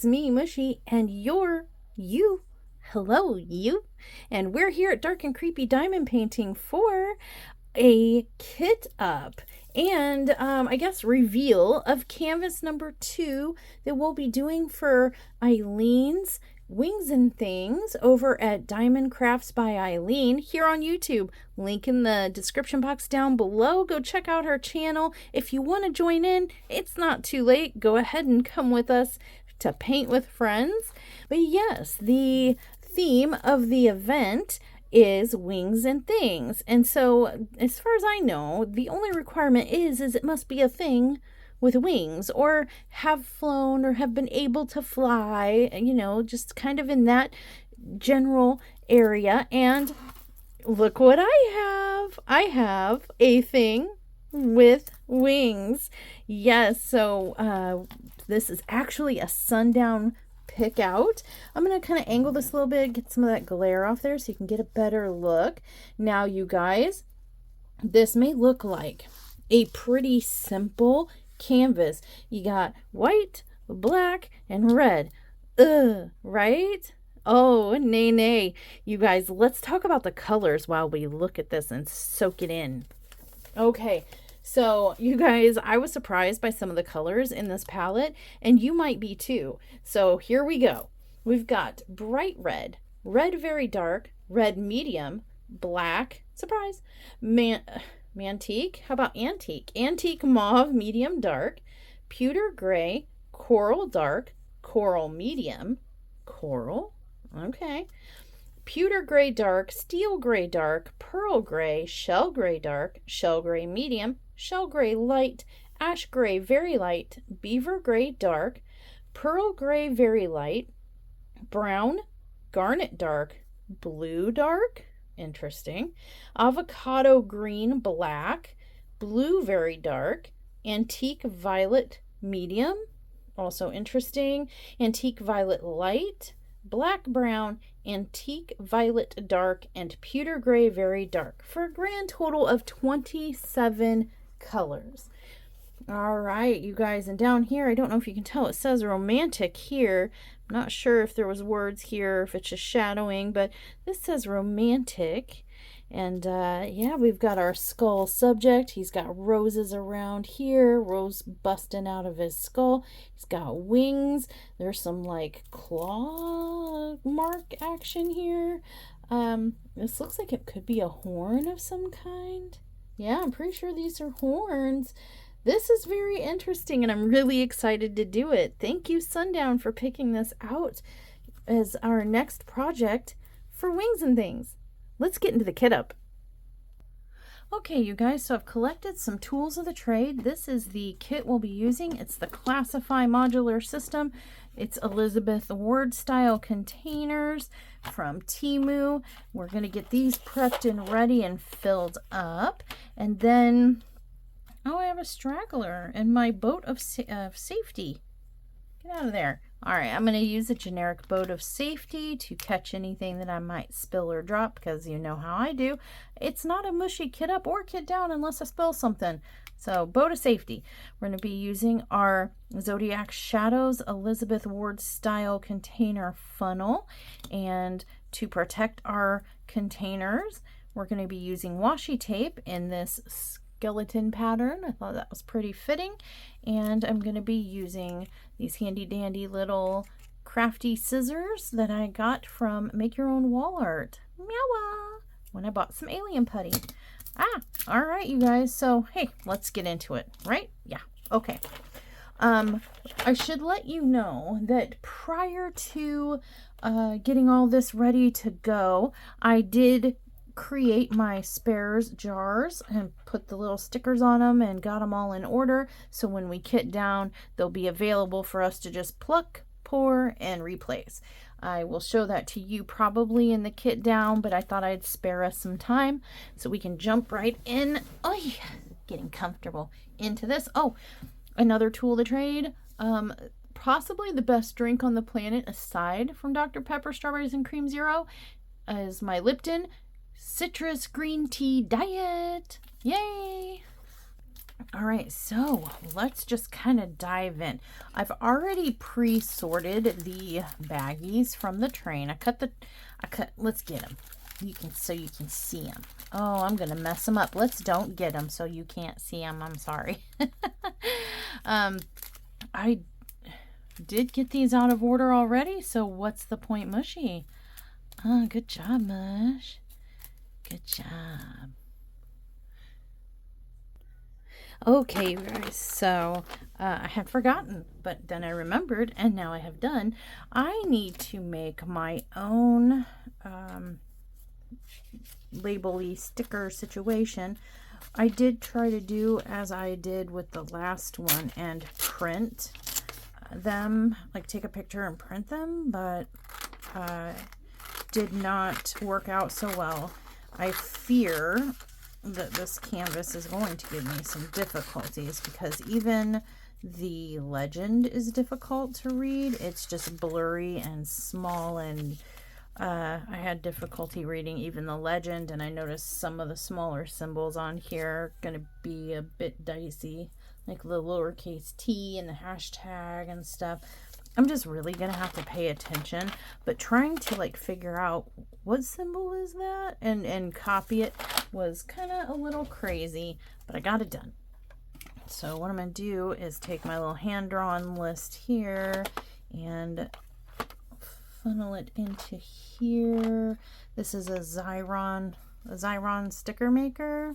it's me, Mushy, and you're you. Hello, you. And we're here at Dark and Creepy Diamond Painting for a kit up and I guess reveal of canvas number 2 that we'll be doing for Eileen's Wings and Things over at Diamond Crafts by Eileen here on YouTube. Link in the description box down below. Go check out her channel. If you want to join in, it's not too late. Go ahead and come with us to paint with friends. But yes, the theme of the event is wings and things. And so as far as I know, the only requirement is it must be a thing with wings or have flown or have been able to fly, you know, just kind of in that general area. And look what I have. I have a thing with wings. Yes, so this is actually a sundown pick out. I'm going to kind of angle this a little bit, get some of that glare off there so you can get a better look. Now, you guys, this may look like a pretty simple canvas. You got white, black, and red. Right? Oh, nay. You guys, let's talk about the colors while we look at this and soak it in. Okay. So, you guys, I was surprised by some of the colors in this palette, and you might be too. So, here we go. We've got bright red, red very dark, red medium, black, surprise, mantique, how about antique? Antique mauve medium dark, pewter gray, coral dark, coral medium, coral, okay, pewter gray dark, steel gray dark, pearl gray, shell gray dark, shell gray medium, shell gray light, ash gray very light, beaver gray dark, pearl gray very light, brown, garnet dark, blue dark, interesting, avocado green black, blue very dark, antique violet medium, also interesting, antique violet light, black brown, antique violet dark, and pewter gray very dark for a grand total of 27 colors. All right, you guys, and down here, I don't know if you can tell, it says romantic here. I'm not sure if there was words here, if it's just shadowing, but this says romantic. And yeah, we've got our skull subject. He's got roses around here, rose busting out of his skull. He's got wings. There's some like claw mark action here. This looks like it could be a horn of some kind. Yeah, I'm pretty sure these are horns. This is very interesting, and I'm really excited to do it. Thank you, Sundown, for picking this out as our next project for Wings and Things. Let's get into the kit up. Okay, you guys, so I've collected some tools of the trade. This is the kit we'll be using. It's the Classify modular system. It's Elizabeth Ward style containers from Temu. We're going to get these prepped and ready and filled up. And then, oh, I have a straggler and my boat of safety. Get out of there. All right, I'm going to use a generic boat of safety to catch anything that I might spill or drop, because you know how I do. It's not a mushy kit up or kit down unless I spill something. So, boat of safety. We're going to be using our Zodiac Shadows Elizabeth Ward style container funnel. And to protect our containers, we're going to be using washi tape in this skeleton pattern. I thought that was pretty fitting. And I'm going to be using these handy dandy little crafty scissors that I got from Make Your Own Wall Art. Meow! When I bought some alien putty. All right, you guys. So, hey, let's get into it, right? Yeah. Okay. I should let you know that prior to getting all this ready to go, I did create my spares jars and put the little stickers on them and got them all in order, so when we kit down they'll be available for us to just pluck, pour, and replace. I will show that to you probably in the kit down, but I thought I'd spare us some time so we can jump right in. Oh yeah, getting comfortable into this. Oh, another tool of the trade, possibly the best drink on the planet aside from Dr. Pepper Strawberries and Cream Zero, is my Lipton citrus green tea diet. Yay! All right, so let's just kind of dive in. I've already pre-sorted the baggies from the train. Let's get them. So you can see them. Oh, I'm gonna mess them up. Don't get them so you can't see them. I'm sorry. I did get these out of order already, so what's the point, Mushy? Oh, good job, Mush. Good job. Okay, guys, so I had forgotten, but then I remembered, and now I have done. I need to make my own label-y sticker situation. I did try to do as I did with the last one and print them, like take a picture and print them, but did not work out so well. I fear that this canvas is going to give me some difficulties because even the legend is difficult to read. It's just blurry and small, and I had difficulty reading even the legend, and I noticed some of the smaller symbols on here are going to be a bit dicey, like the lowercase t and the hashtag and stuff. I'm just really going to have to pay attention, but trying to like figure out what symbol is that and copy it was kind of a little crazy, but I got it done. So what I'm going to do is take my little hand-drawn list here and funnel it into here. This is a Xyron sticker maker,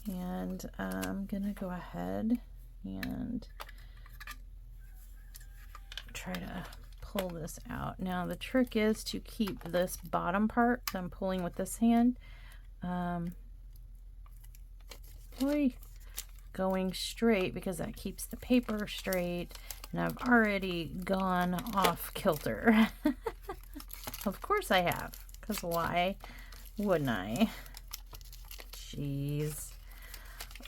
and I'm going to go ahead and try to pull this out. Now the trick is to keep this bottom part that I'm pulling with this hand going straight, because that keeps the paper straight, and I've already gone off kilter. Of course I have, because why wouldn't I? Jeez.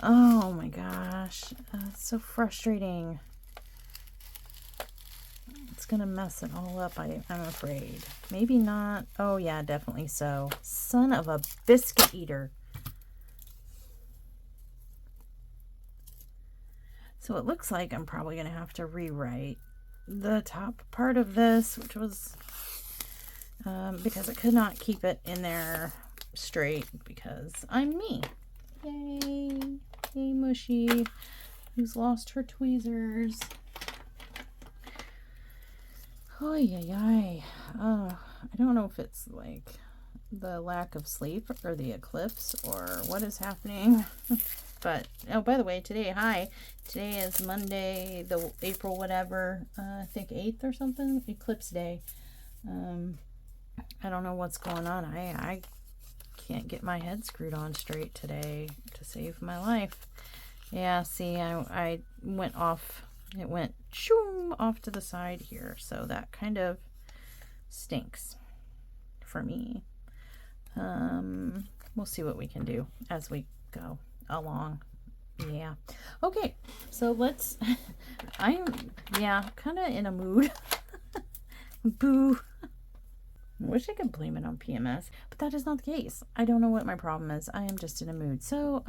Oh my gosh, it's so frustrating. It's gonna mess it all up, I'm afraid. Maybe not. Oh yeah, definitely so. Son of a biscuit eater. So it looks like I'm probably gonna have to rewrite the top part of this, which was because I could not keep it in there straight because I'm me. Yay! Yay, Mushy, who's lost her tweezers. Oh, yeah. I don't know if it's like the lack of sleep or the eclipse or what is happening. But, oh, by the way, today is Monday, the April whatever, I think 8th or something, eclipse day. I don't know what's going on. I can't get my head screwed on straight today to save my life. Yeah, see, I went off. It went shoom off to the side here, so that kind of stinks for me. We'll see what we can do as we go along. Yeah. Okay, so let's, I'm kind of in a mood. Boo. I wish I could blame it on PMS, but that is not the case. I don't know what my problem is. I am just in a mood. So,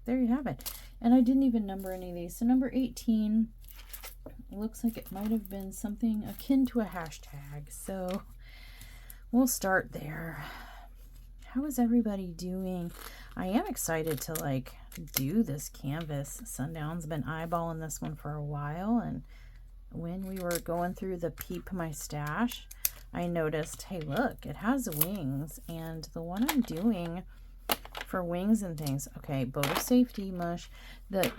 there you have it. And I didn't even number any of these. So number 18 looks like it might have been something akin to a hashtag. So we'll start there. How is everybody doing? I am excited to like do this canvas. Sundown's been eyeballing this one for a while, and when we were going through the Peep My Stash, I noticed, hey look, it has wings, and the one I'm doing for wings and things, okay, boat of safety, Mush, the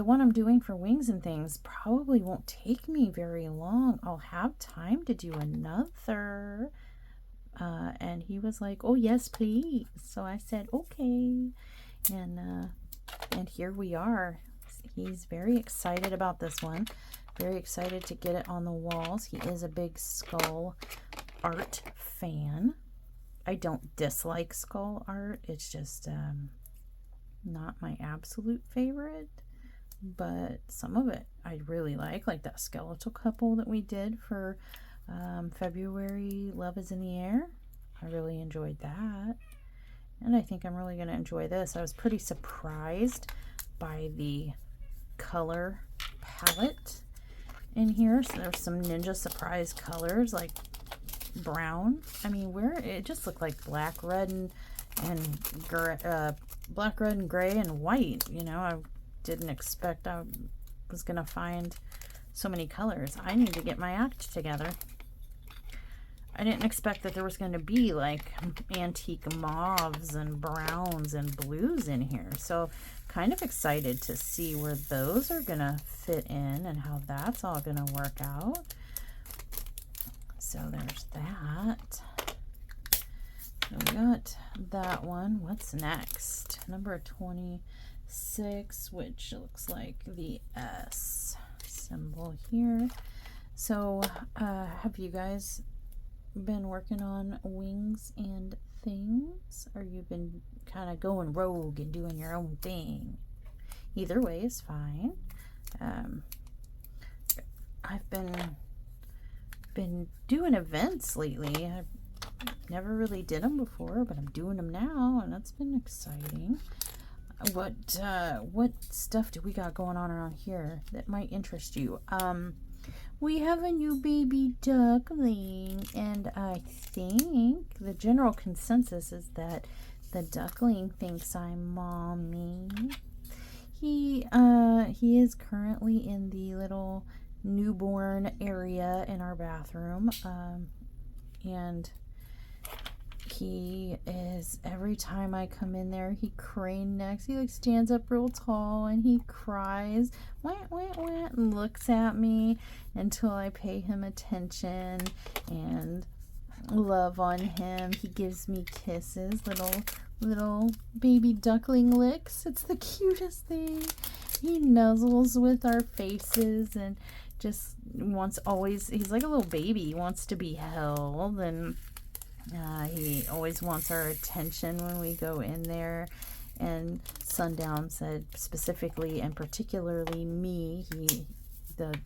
one I'm doing for wings and things probably won't take me very long. I'll have time to do another. And he was like, oh yes please. So I said okay, and here we are. He's very excited about this one, very excited to get it on the walls. He is a big skull art fan. I don't dislike skull art, it's just not my absolute favorite, but some of it I really like that skeletal couple that we did for February, Love is in the Air. I really enjoyed that, and I think I'm really going to enjoy this. I was pretty surprised by the color palette in here. So there's some Ninja Surprise colors like brown. I mean, where it just looked like black, red, and gray, black, red, and gray and white. You know, I didn't expect I was gonna find so many colors. I need to get my act together. I didn't expect that there was going to be like antique mauves and browns and blues in here. So kind of excited to see where those are going to fit in and how that's all going to work out. So there's that. So we got that one. What's next? Number 26, which looks like the S symbol here. So have you guys been working on wings and things, or you've been kind of going rogue and doing your own thing? Either way is fine. I've been doing events lately. I never really did them before, but I'm doing them now, and that's been exciting. What stuff do we got going on around here that might interest you? We have a new baby duckling, and I think the general consensus is that the duckling thinks I'm mommy. He is currently in the little newborn area in our bathroom, and he is, every time I come in there, he crane necks. He like stands up real tall and he cries, wah, wah, wah, and looks at me until I pay him attention and love on him. He gives me kisses, little baby duckling licks. It's the cutest thing. He nuzzles with our faces and just wants always, he's like a little baby. He wants to be held, and he always wants our attention when we go in there. And Sundown said specifically and particularly me, the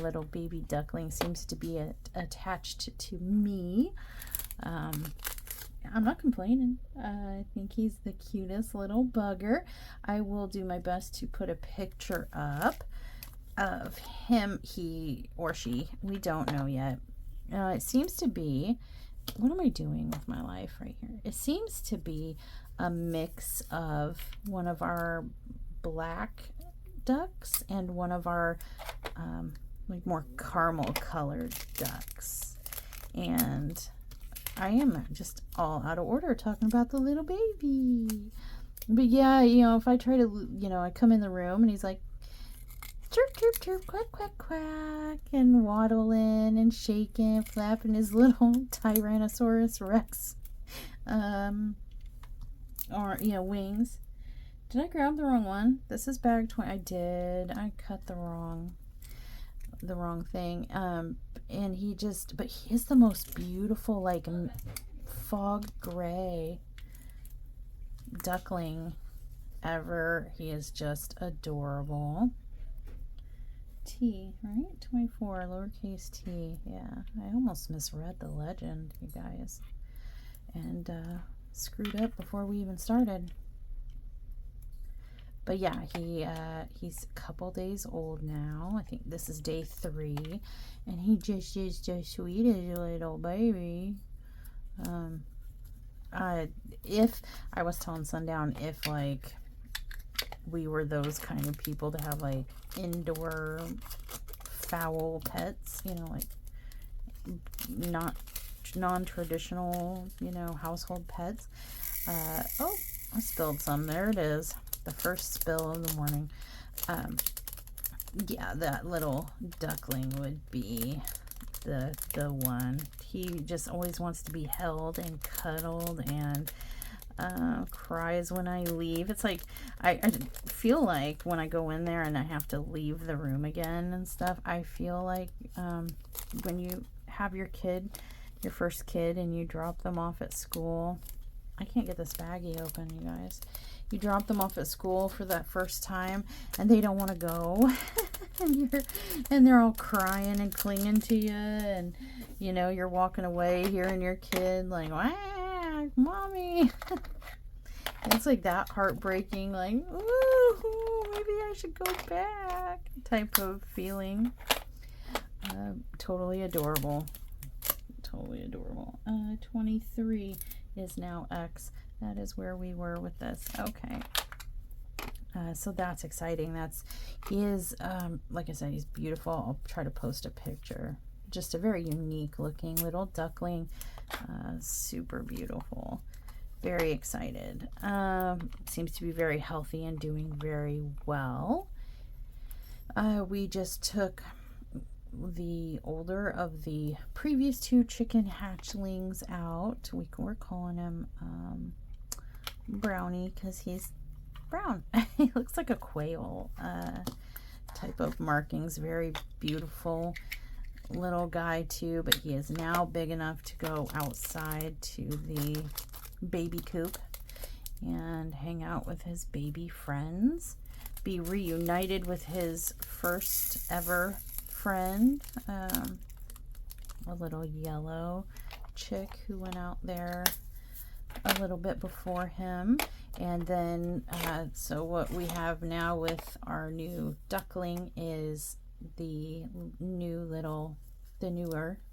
little baby duckling seems to be attached to me. I'm not complaining. I think he's the cutest little bugger. I will do my best to put a picture up of him, he or she. We don't know yet. It seems to be, what am I doing with my life right here? It seems to be a mix of one of our black ducks and one of our like more caramel colored ducks. And I am just all out of order talking about the little baby. But yeah, you know, if I try to, you know, I come in the room and he's like, chirp, chirp, chirp, quack, quack, quack, and waddling and shaking, flapping his little Tyrannosaurus Rex, or, you know, wings. Did I grab the wrong one? This is bag 20. I did. I cut the wrong thing. And he just, but he is the most beautiful, like, fog gray duckling ever. He is just adorable. T, right? 24, lowercase t. Yeah, I almost misread the legend, you guys, and screwed up before we even started. But yeah, he's a couple days old now. I think this is day 3, and he just is so sweet as a little baby. If I was telling Sundown, if like we were those kind of people to have like indoor fowl pets, you know, like not non-traditional, you know, household pets. Oh, I spilled some. There it is. The first spill of the morning. Yeah, that little duckling would be the one. He just always wants to be held and cuddled, and cries when I leave. It's like I feel like when I go in there and I have to leave the room again and stuff, I feel like when you have your kid, your first kid, and you drop them off at school. I can't get this baggie open, you guys. You drop them off at school for that first time and they don't want to go. and they're all crying and clinging to you, and you know, you're walking away hearing your kid like, "Wah, mommy." It's like that heartbreaking, like, ooh, my should go back type of feeling. Totally adorable. Totally adorable. 23 is now X. That is where we were with this. Okay. So that's exciting. He is, like I said, he's beautiful. I'll try to post a picture. Just a very unique looking little duckling. Super beautiful. Very excited. Seems to be very healthy and doing very well. We just took the older of the previous 2 chicken hatchlings out. We're calling him Brownie because he's brown. He looks like a quail type of markings. Very beautiful little guy too, but he is now big enough to go outside to the baby coop and hang out with his baby friends, be reunited with his first ever friend, a little yellow chick who went out there a little bit before him. And then so what we have now with our new duckling is the newer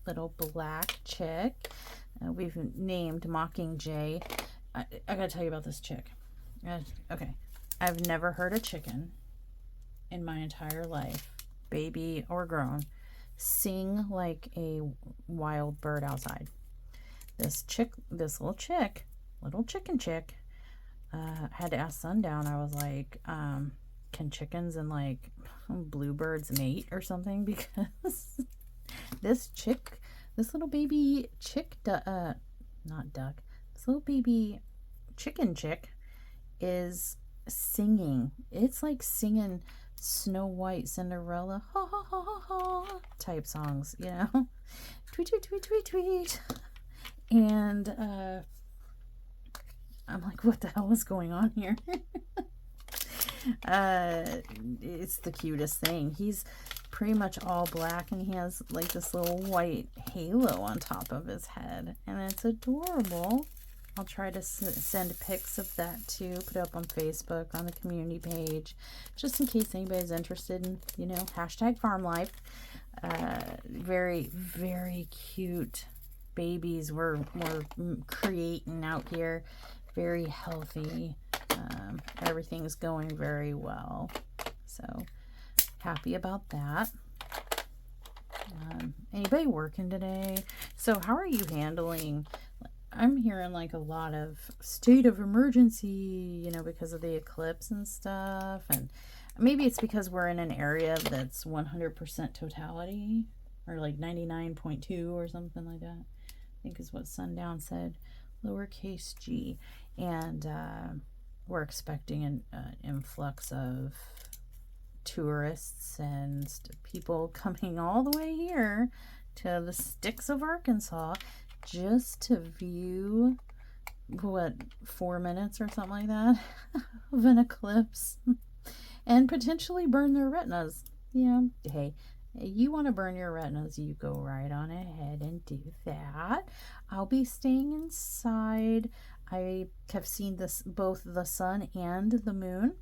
little black chick. We've named Mockingjay. I gotta tell you about this chick. Okay, I've never heard a chicken in my entire life, baby or grown, sing like a wild bird outside. This little chicken chick, had to ask Sundown. I was like, can chickens and like bluebirds mate or something? Because this little baby chick, not duck, this little baby chicken chick is singing. It's like singing Snow White, Cinderella, ha ha ha ha ha type songs, you know? Tweet, tweet, tweet, tweet, tweet. And I'm like, what the hell is going on here? It's the cutest thing. He's pretty much all black and he has like this little white halo on top of his head, and it's adorable. I'll try to send pics of that too, put it up on Facebook on the community page, just in case anybody's interested in, you know, hashtag farm life. Very, very cute babies we're creating out here. Very healthy. Everything's going very well. So happy about that. Anybody working today? So how are you handling? I'm hearing like a lot of state of emergency, you know, because of the eclipse and stuff. And maybe it's because we're in an area that's 100% totality, or like 99.2 or something like that. I think is what Sundown said, lowercase g. And we're expecting an influx of tourists and people coming all the way here to the sticks of Arkansas just to view, what, 4 minutes or something like that of an eclipse and potentially burn their retinas. You know, hey, you want to burn your retinas, you go right on ahead and do that. I'll be staying inside. I have seen this, both the sun and the moon,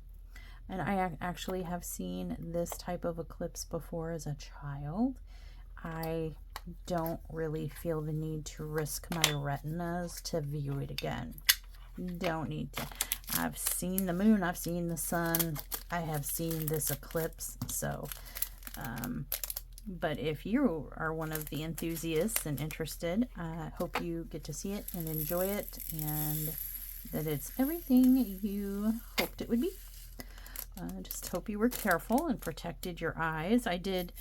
and I actually have seen this type of eclipse before as a child. I don't really feel the need to risk my retinas to view it again. Don't need to. I've seen the moon, I've seen the sun, I have seen this eclipse. So but if you are one of the enthusiasts and interested, I hope you get to see it and enjoy it, and that it's everything you hoped it would be. Just hope you were careful and protected your eyes. I did,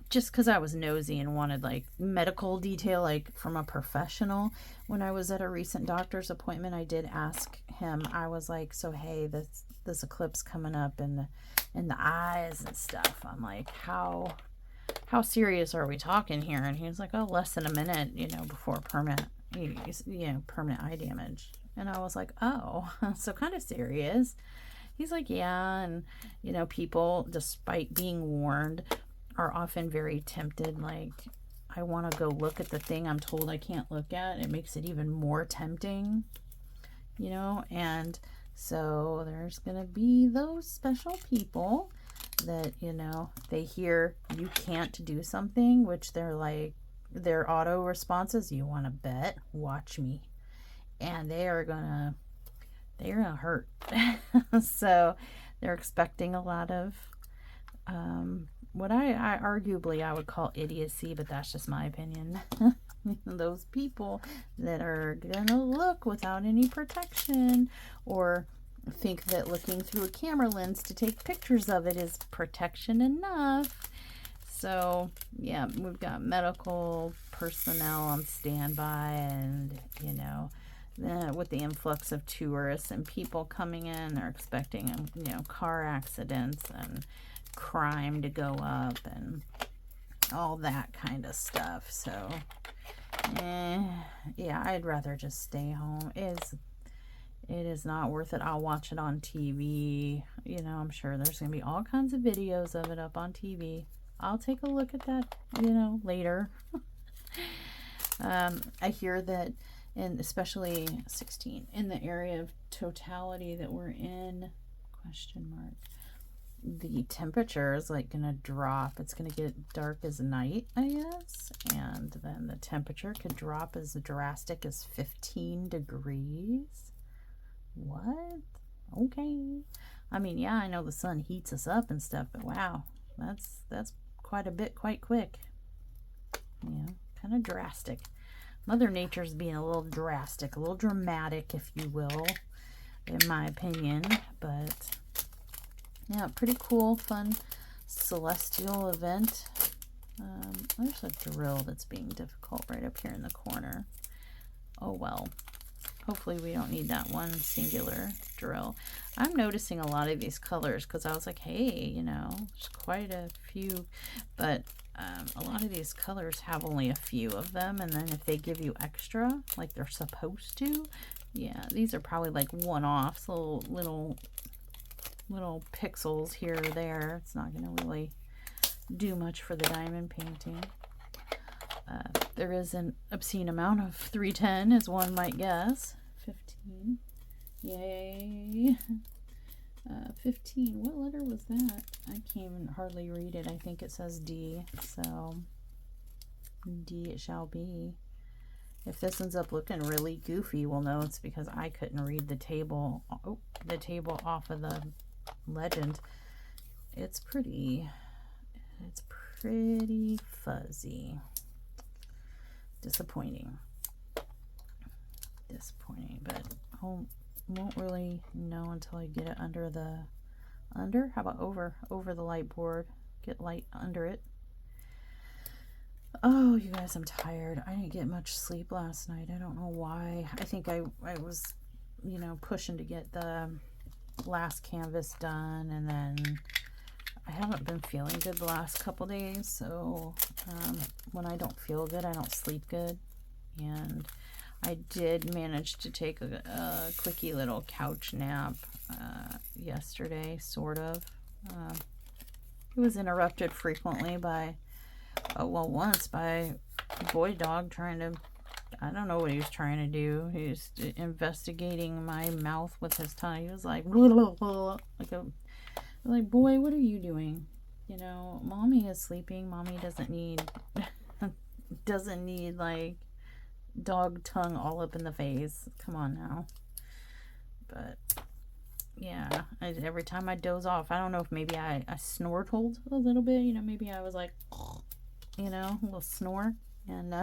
just because I was nosy and wanted like medical detail, like from a professional. When I was at a recent doctor's appointment, I did ask him. I was like, so hey, this eclipse coming up in the eyes and stuff. I'm like, how serious are we talking here? And he was like, oh, less than a minute, you know, before permanent eye damage. And I was like, oh, so kind of serious. He's like, yeah, and you know, people, despite being warned, are often very tempted. Like, I want to go look at the thing I'm told I can't look at. It makes it even more tempting, you know. And So there's going to be those special people that, you know, they hear you can't do something, which they're like, their auto response is, you want to bet? Watch me. And they're gonna hurt. So they're expecting a lot of what I arguably I would call idiocy, but that's just my opinion. Those people that are gonna look without any protection, or think that looking through a camera lens to take pictures of it is protection enough. So yeah, we've got medical personnel on standby, and you know, with the influx of tourists and people coming in, they're expecting, you know, car accidents and crime to go up and all that kind of stuff. So yeah, I'd rather just stay home. It is not worth it. I'll watch it on TV. You know, I'm sure there's going to be all kinds of videos of it up on TV. I'll take a look at that, you know, later. I hear that, and especially 16, in the area of totality that we're in, question mark, the temperature is like gonna drop. It's gonna get dark as night, I guess, and then the temperature could drop as drastic as 15 degrees. What? Okay. I mean, yeah, I know the sun heats us up and stuff, but wow, that's quite a bit, quite quick. Yeah, kind of drastic. Mother Nature's being a little drastic, a little dramatic, if you will, in my opinion. But yeah, pretty cool, fun celestial event. There's a drill that's being difficult right up here in the corner. Oh well. Hopefully we don't need that one singular drill. I'm noticing a lot of these colors because I was like, hey, you know, there's quite a few, but a lot of these colors have only a few of them, and then if they give you extra, like they're supposed to, yeah, these are probably like one-offs, little pixels here or there. It's not going to really do much for the diamond painting. There is an obscene amount of 310, as one might guess. 15. Yay. 15. What letter was that? I can't even hardly read it. I think it says D. So D it shall be. If this ends up looking really goofy, we'll know it's because I couldn't read the table. Oh, the table off of the legend. It's pretty fuzzy. Disappointing, but I won't really know until I get it under how about over the light board, get light under it. Oh, you guys, I'm tired. I didn't get much sleep last night. I don't know why. I think I was, you know, pushing to get the last canvas done, and then I haven't been feeling good the last couple days, so when I don't feel good, I don't sleep good. And I did manage to take a quickie little couch nap yesterday, sort of. It was interrupted frequently by, once by a boy dog trying to, I don't know what he was trying to do. He was investigating my mouth with his tongue. He was like, like, boy, what are you doing? You know, mommy is sleeping. Mommy doesn't need like dog tongue all up in the face. Come on now. But yeah, every time I doze off, I don't know if maybe I snortled a little bit. You know, maybe I was like, you know, a little snore, and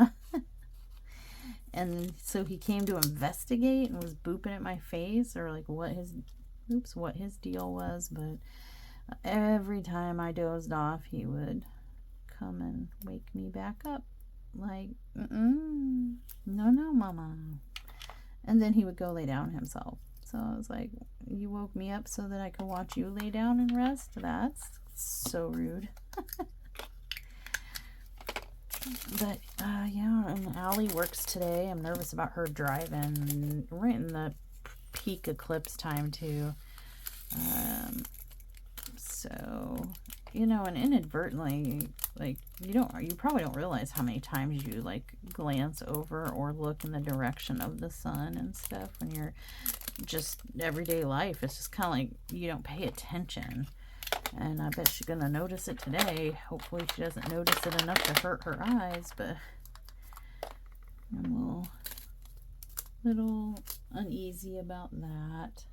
and so he came to investigate and was booping at my face, or like what his deal was. But every time I dozed off, he would come and wake me back up. Like, no, mama. And then he would go lay down himself. So I was like, you woke me up so that I could watch you lay down and rest? That's so rude. But, yeah, and Allie works today. I'm nervous about her driving right in the peak eclipse time, too. So you know, and inadvertently, like, you probably don't realize how many times you, like, glance over or look in the direction of the sun and stuff when you're just everyday life. It's just kind of like you don't pay attention. And I bet she's gonna notice it today. Hopefully she doesn't notice it enough to hurt her eyes, but I'm a little uneasy about that.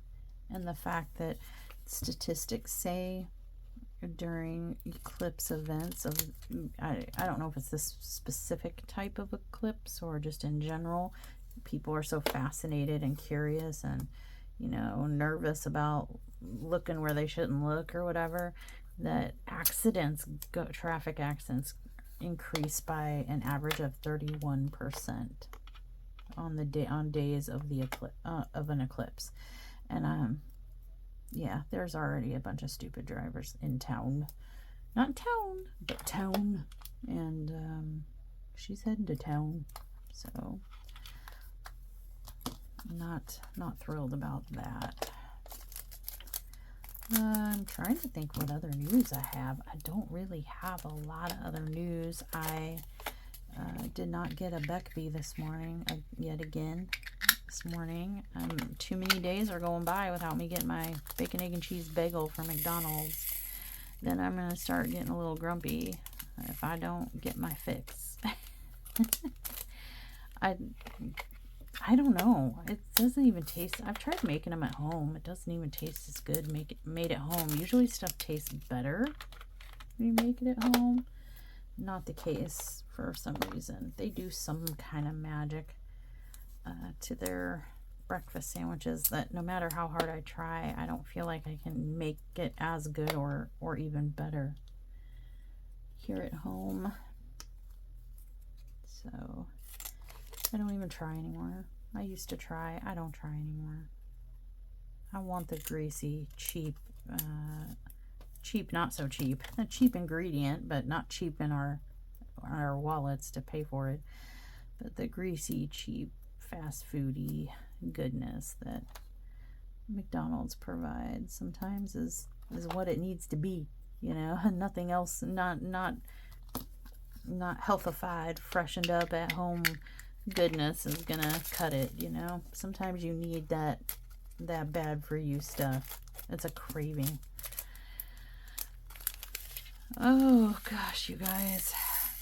And the fact that statistics say during eclipse events of, I don't know if it's this specific type of eclipse or just in general, people are so fascinated and curious and, you know, nervous about looking where they shouldn't look or whatever, that traffic accidents increase by an average of 31% on days of the of an eclipse. And yeah, there's already a bunch of stupid drivers in town. Not town, but town. And she's heading to town. So not thrilled about that. I'm trying to think what other news I have. I don't really have a lot of other news. I did not get a Beckie this morning, yet again. This morning. Too many days are going by without me getting my bacon, egg, and cheese bagel from McDonald's. Then I'm going to start getting a little grumpy if I don't get my fix. I don't know. It doesn't even taste... I've tried making them at home. It doesn't even taste as good made at home. Usually stuff tastes better when you make it at home. Not the case for some reason. They do some kind of magic to their breakfast sandwiches that no matter how hard I try, I don't feel like I can make it as good or even better here at home. So I don't even try anymore. I used to try. I don't try anymore. I want the greasy, cheap, not so cheap, a cheap ingredient, but not cheap in our wallets to pay for it. But the greasy, cheap, fast foody goodness that McDonald's provides sometimes is what it needs to be, you know. Nothing else, not healthified, freshened up at home goodness is gonna cut it, you know. Sometimes you need that bad for you stuff. It's a craving. Oh gosh, you guys.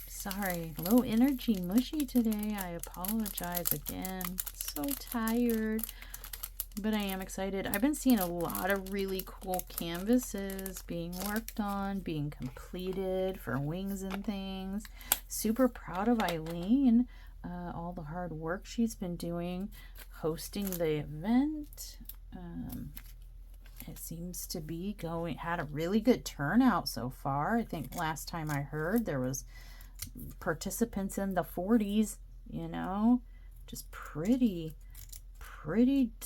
Sorry, low energy mushy today. I apologize again. So tired, but I am excited. I've been seeing a lot of really cool canvases being worked on, being completed for wings and things. Super proud of Eileen, all the hard work she's been doing hosting the event. It seems to be had a really good turnout so far. I think last time I heard there was participants in the 40s, you know. Just pretty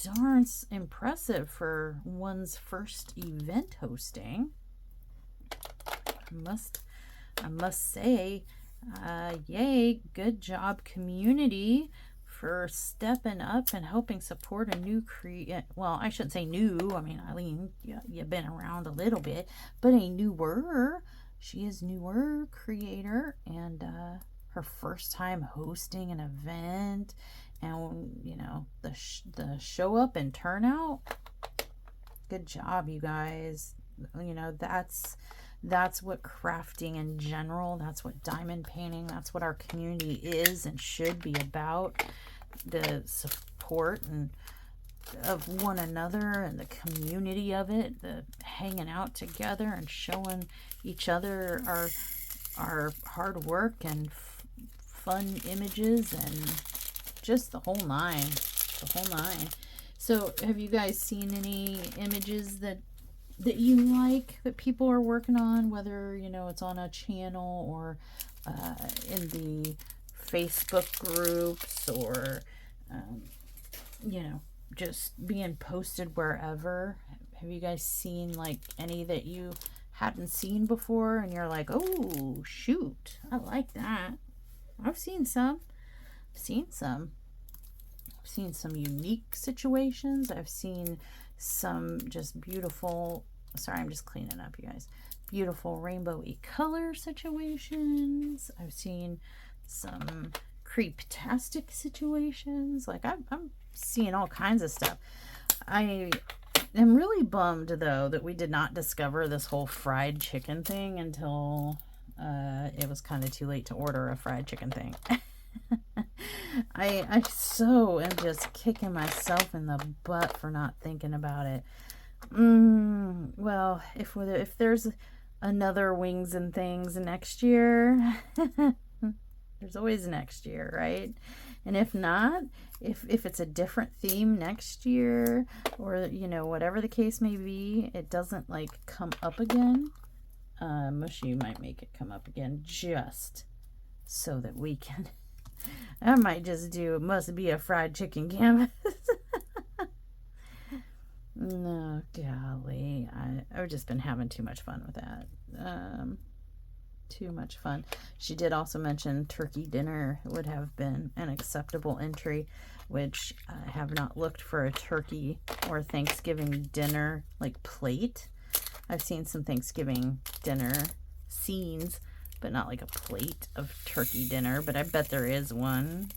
darn impressive for one's first event hosting. I must say, yay, good job community for stepping up and helping support a new well, I shouldn't say new. I mean, Eileen, you've been around a little bit, but a newer. She is newer creator, and her first time hosting an event, and you know, the show up and turnout. Good job, you guys. You know, that's what crafting in general, that's what diamond painting, that's what our community is and should be about. The support and of one another and the community of it, the hanging out together and showing each other our hard work and fun images and just the whole nine. So have you guys seen any images that you like, that people are working on, whether, you know, it's on a channel or in the Facebook groups or you know, just being posted wherever? Have you guys seen like any that you hadn't seen before and you're like, oh shoot, I like that? I've seen some unique situations. I've seen some just beautiful, sorry, I'm just cleaning up, you guys, beautiful rainbowy color situations. I've seen some creep-tastic situations. Like I'm seeing all kinds of stuff. I am really bummed though that we did not discover this whole fried chicken thing until it was kind of too late to order a fried chicken thing. I so am just kicking myself in the butt for not thinking about it. Well, if there's another Wings and Things next year, there's always next year, right? And if not, if it's a different theme next year, or you know, whatever the case may be, it doesn't like come up again. Mushy might make it come up again just so that we can. I might just do it must be a fried chicken canvas. No, golly, I've just been having too much fun with that. Too much fun. She did also mention turkey dinner would have been an acceptable entry, which I have not looked for a turkey or Thanksgiving dinner like plate. I've seen some Thanksgiving dinner scenes, but not like a plate of turkey dinner, but I bet there is one.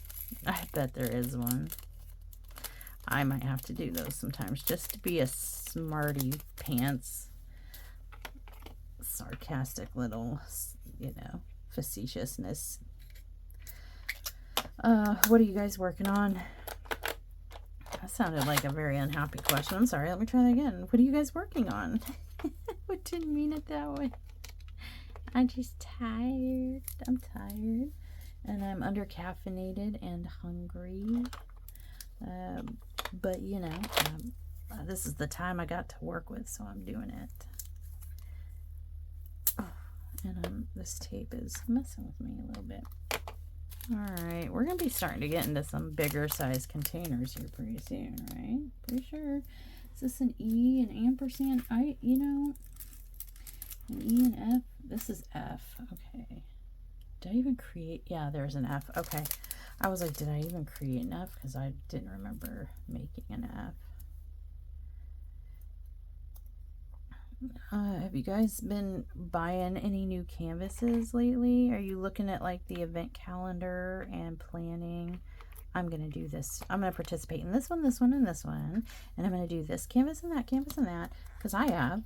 I bet there is one. I might have to do those sometimes just to be a smarty pants, sarcastic little, you know, facetiousness. What are you guys working on? That sounded like a very unhappy question. I'm sorry, let me try that again. What are you guys working on? I didn't mean it that way. I'm just tired. I'm tired. And I'm under caffeinated and hungry. But you know, this is the time I got to work with, so I'm doing it. Oh, and this tape is messing with me a little bit. Alright, we're going to be starting to get into some bigger size containers here pretty soon, right? Pretty sure. Is this an E, an ampersand? You know, an E and F? This is F. Okay. Did I even create? Yeah, there's an F. Okay. I was like, did I even create an F? Because I didn't remember making an F. Have you guys been buying any new canvases lately? Are you looking at like the event calendar and planning? I'm going to do this. I'm going to participate in this one, and this one. And I'm going to do this canvas and that canvas and that. Because I have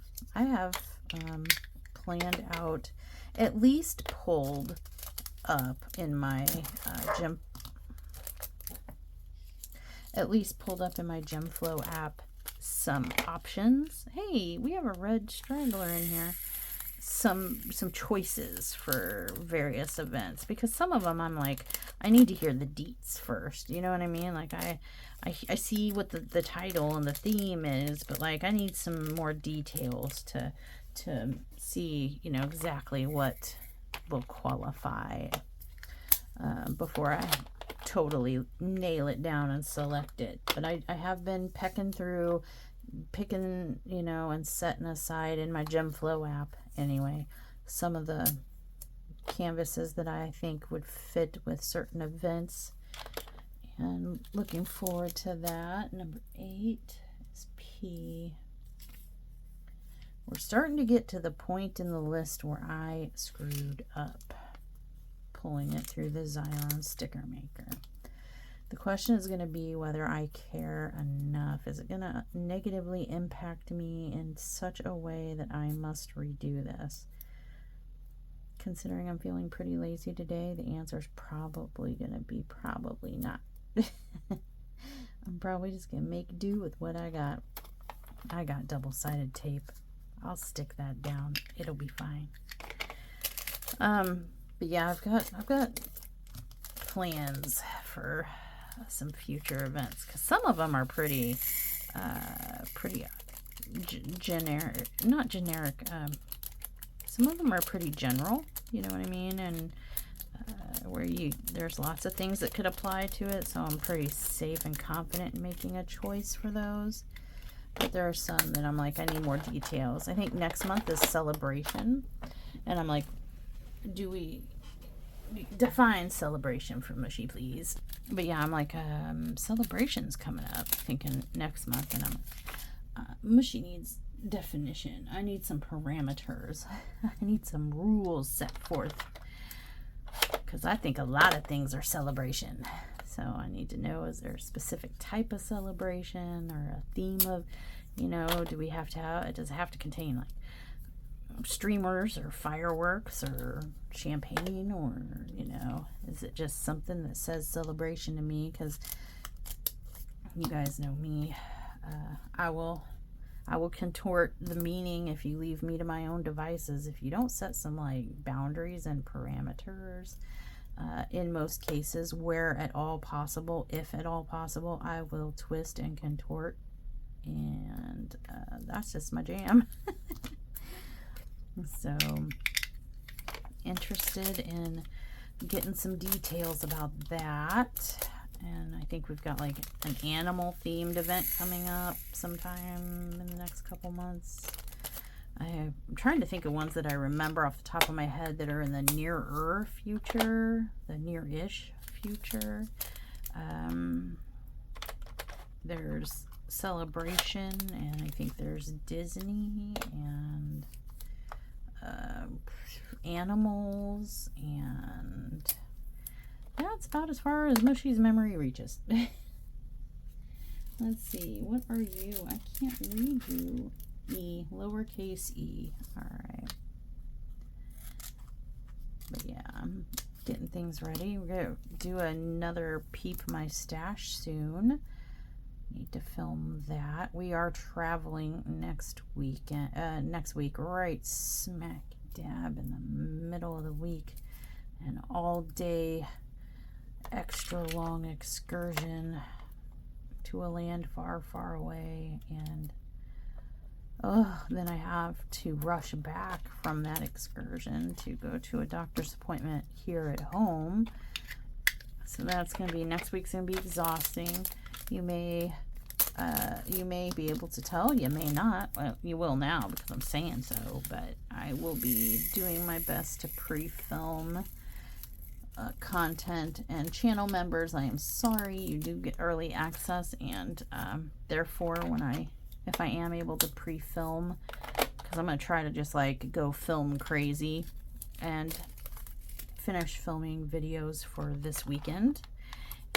planned out, at least pulled up in my gem. At least pulled up in my GemFlow app some options. Hey, we have a red straggler in here. Some choices for various events, because some of them I'm like, I need to hear the deets first. You know what I mean? Like I see what the title and the theme is, but like I need some more details to see, you know, exactly what will qualify before I totally nail it down and select it. But I have been picking, you know, and setting aside in my GemFlow app anyway some of the canvases that I think would fit with certain events, and looking forward to that. Number 8 is P. We're starting to get to the point in the list where I screwed up pulling it through the Xylon sticker maker. The question is going to be whether I care enough. Is it going to negatively impact me in such a way that I must redo this? Considering I'm feeling pretty lazy today, the answer is probably going to be probably not. I'm probably just going to make do with what I got. I got double-sided tape. I'll stick that down. It'll be fine. But yeah, I've got plans for some future events, because some of them are pretty generic, not generic. Some of them are pretty general, you know what I mean, and where there's lots of things that could apply to it, so I'm pretty safe and confident in making a choice for those. But there are some that I'm like, I need more details. I think next month is celebration, and I'm like, do we define celebration for Mushy, please? But yeah, I'm like, celebration's coming up, thinking next month, and I'm Mushy needs definition. I need some parameters. I need some rules set forth. Because I think a lot of things are celebration. So I need to know, is there a specific type of celebration or a theme of, you know, do we have to have, does it have to contain like streamers or fireworks or champagne, or, you know, is it just something that says celebration to me? Because you guys know me. I will contort the meaning if you leave me to my own devices. If you don't set some like boundaries and parameters, in most cases, where at all possible, if at all possible, I will twist and contort, and that's just my jam. So, interested in getting some details about that. And I think we've got like an animal themed event coming up sometime in the next couple months. I'm trying to think of ones that I remember off the top of my head that are in the nearer future, the near-ish future. There's Celebration, and I think there's Disney, and animals, and that's about as far as Mushy's memory reaches. Let's see, what are you? I can't read you. E, lowercase e. Alright. But yeah, I'm getting things ready. We're going to do another Peep My Stash soon. Need to film that. We are traveling next week, right smack dab in the middle of the week. An all-day extra long excursion to a land far, far away, and then I have to rush back from that excursion to go to a doctor's appointment here at home. So that's going to be, next week's going to be exhausting. You may be able to tell, you may not. Well, you will now because I'm saying so, but I will be doing my best to pre-film content. And channel members, I am sorry, you do get early access, and therefore if I am able to pre-film, because I'm going to try to just like go film crazy and finish filming videos for this weekend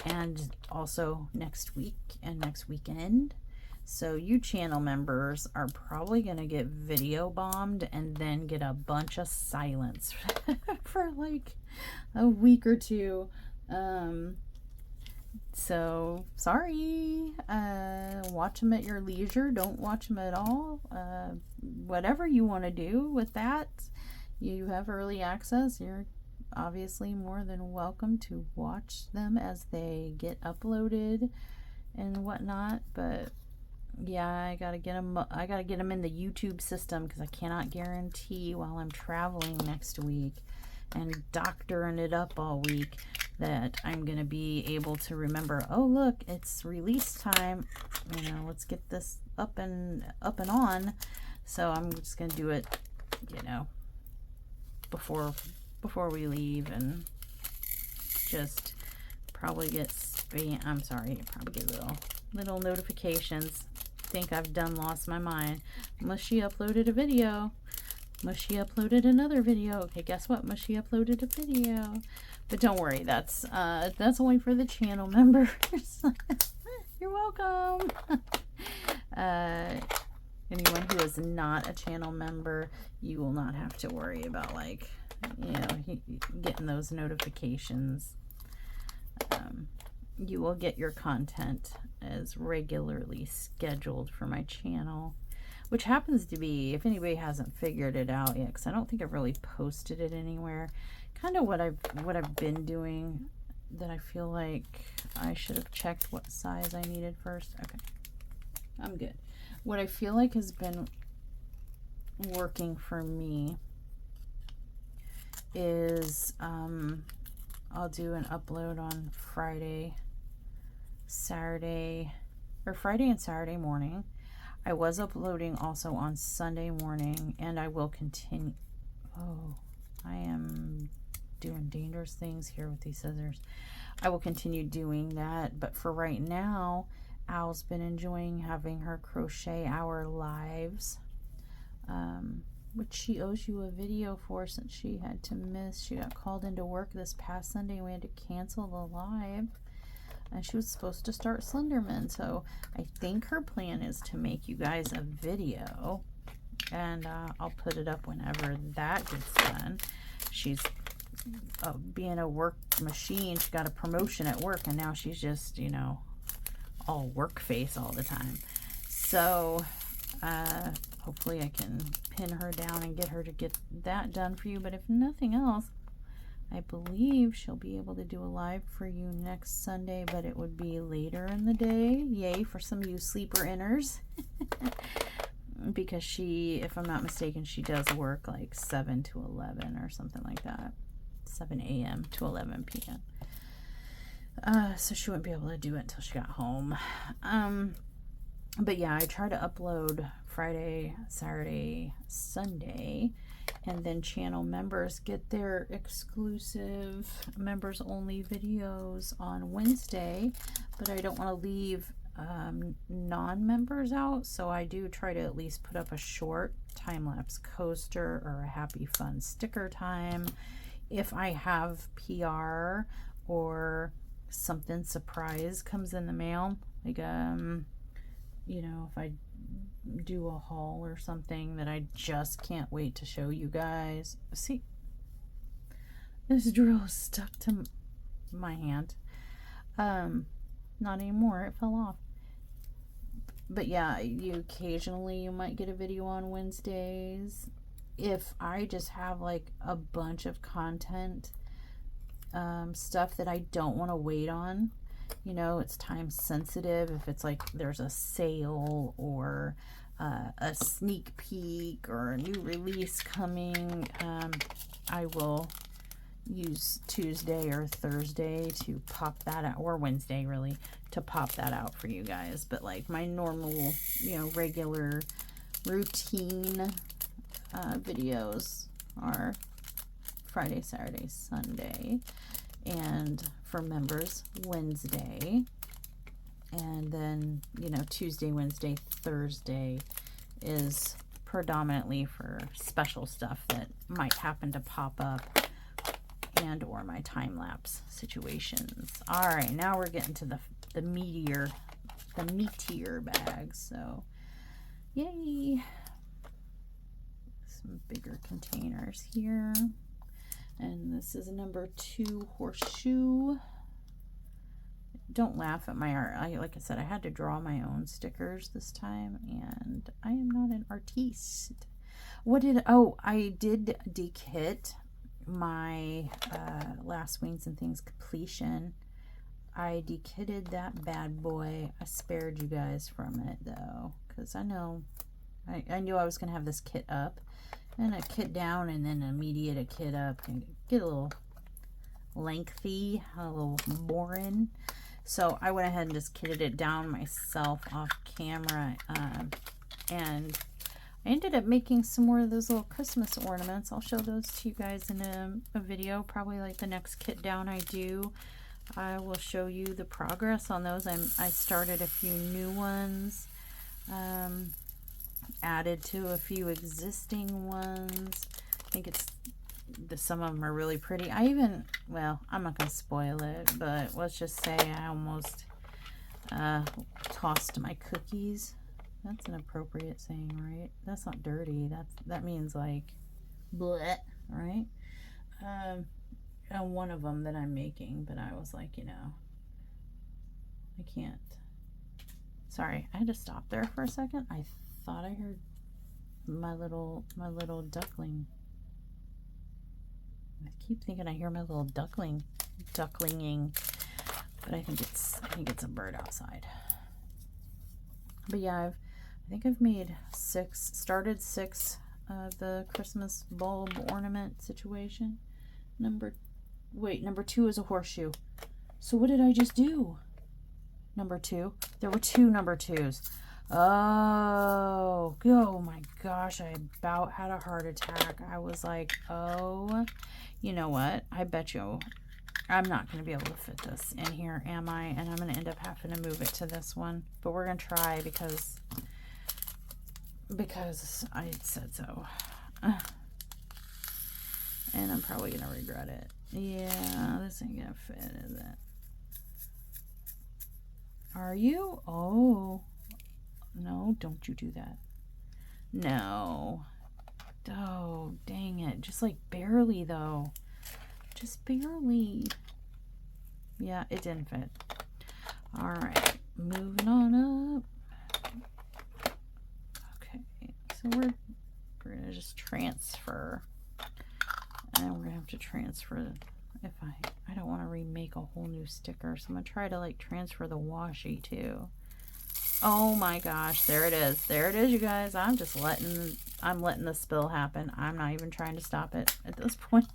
and also next week and next weekend. So you channel members are probably going to get video bombed and then get a bunch of silence for like a week or two. So sorry. Watch them at your leisure. Don't watch them at all. Whatever you want to do with that, you have early access. You're obviously more than welcome to watch them as they get uploaded and whatnot. But yeah, I gotta get them in the YouTube system, because I cannot guarantee while I'm traveling next week and doctoring it up all week that I'm gonna be able to remember, oh look, it's release time, you know, let's get this up and on. So I'm just gonna do it, you know, before we leave, and just probably get spam. I'm sorry, probably get little notifications. Think I've done lost my mind. Mushy uploaded a video. Mushy uploaded another video. Okay, guess what? Mushy uploaded a video. But don't worry, that's only for the channel members. You're welcome. Anyone who is not a channel member, you will not have to worry about, like, you know, getting those notifications. You will get your content as regularly scheduled for my channel, which happens to be, if anybody hasn't figured it out yet, because I don't think I've really posted it anywhere, kind of what I've been doing, that I feel like I should have checked what size I needed first. Okay, I'm good. What I feel like has been working for me is I'll do an upload on Friday and Saturday morning. I was uploading also on Sunday morning, and I will continue. Oh, I am doing dangerous things here with these scissors. I will continue doing that, but for right now, Al's been enjoying having her crochet hour lives which she owes you a video for since she had to miss. She got called into work this past Sunday and we had to cancel the live. And she was supposed to start Slenderman. So I think her plan is to make you guys a video. And I'll put it up whenever that gets done. She's being a work machine. She got a promotion at work and now she's just, you know, all work face all the time. So hopefully I can pin her down and get her to get that done for you. But if nothing else, I believe she'll be able to do a live for you next Sunday, but it would be later in the day. Yay for some of you sleeper inners. Because she, if I'm not mistaken, she does work like 7 to 11 or something like that. 7 a.m. to 11 p.m. So she wouldn't be able to do it until she got home. But yeah, I try to upload Friday, Saturday, Sunday, and then channel members get their exclusive members only videos on Wednesday, but I don't want to leave non-members out, so I do try to at least put up a short time-lapse coaster or a happy fun sticker time if I have PR or something surprise comes in the mail, like you know, if I do a haul or something that I just can't wait to show you guys. See, this drill is stuck to my hand. Not anymore, it fell off. But yeah, you might get a video on Wednesdays. If I just have like a bunch of content, stuff that I don't want to wait on, you know, it's time sensitive. If it's like there's a sale or a sneak peek or a new release coming, I will use Tuesday or Thursday to pop that out, or Wednesday really, to pop that out for you guys. But like my normal, you know, regular routine videos are Friday, Saturday, Sunday, and for members Wednesday, and then, you know, Tuesday, Wednesday, Thursday is predominantly for special stuff that might happen to pop up and or my time-lapse situations. All right, now we're getting to the meatier bags. So yay, some bigger containers here. And this is a number 2 horseshoe. Don't laugh at my art. Like I said, I had to draw my own stickers this time, and I am not an artiste. I did dekit my Last Wings and Things completion. I dekitted that bad boy. I spared you guys from it though, because I knew I was gonna have this kit up and a kit down and then immediate a kit up, and get a little lengthy, a little boring. So I went ahead and just kitted it down myself off camera, and I ended up making some more of those little Christmas ornaments. I'll show those to you guys in a video, probably like the next kit down I do. I will show you the progress on those. I started a few new ones, added to a few existing ones. I think some of them are really pretty. Well, I'm not going to spoil it, but let's just say I almost tossed my cookies. That's an appropriate saying, right? That's not dirty. That means like bleh, right? And one of them that I'm making, but I was like, you know, I can't. Sorry, I had to stop there for a second. I thought I heard my little duckling. I keep thinking I hear my little ducklinging, but I think it's a bird outside. But yeah, I think I've made started 6 of the Christmas bulb ornament situation. Number 2 is a horseshoe. So what did I just do? Number 2. There were 2 number 2s. Oh my gosh, I about had a heart attack. I was like, oh, you know what? I bet you I'm not going to be able to fit this in here, am I? And I'm going to end up having to move it to this one. But we're going to try, because because I said so. And I'm probably going to regret it. Yeah, this ain't going to fit, is it? Are you? Oh. No, don't you do that. No. Oh, dang it. Just like barely, though. Just barely. Yeah, it didn't fit. Alright, moving on up. Okay, so we're going to just transfer. And we're going to have to transfer, if I don't want to remake a whole new sticker. So I'm going to try to like transfer the washi too. Oh my gosh, there it is. There it is, you guys. I'm letting the spill happen. I'm not even trying to stop it at this point.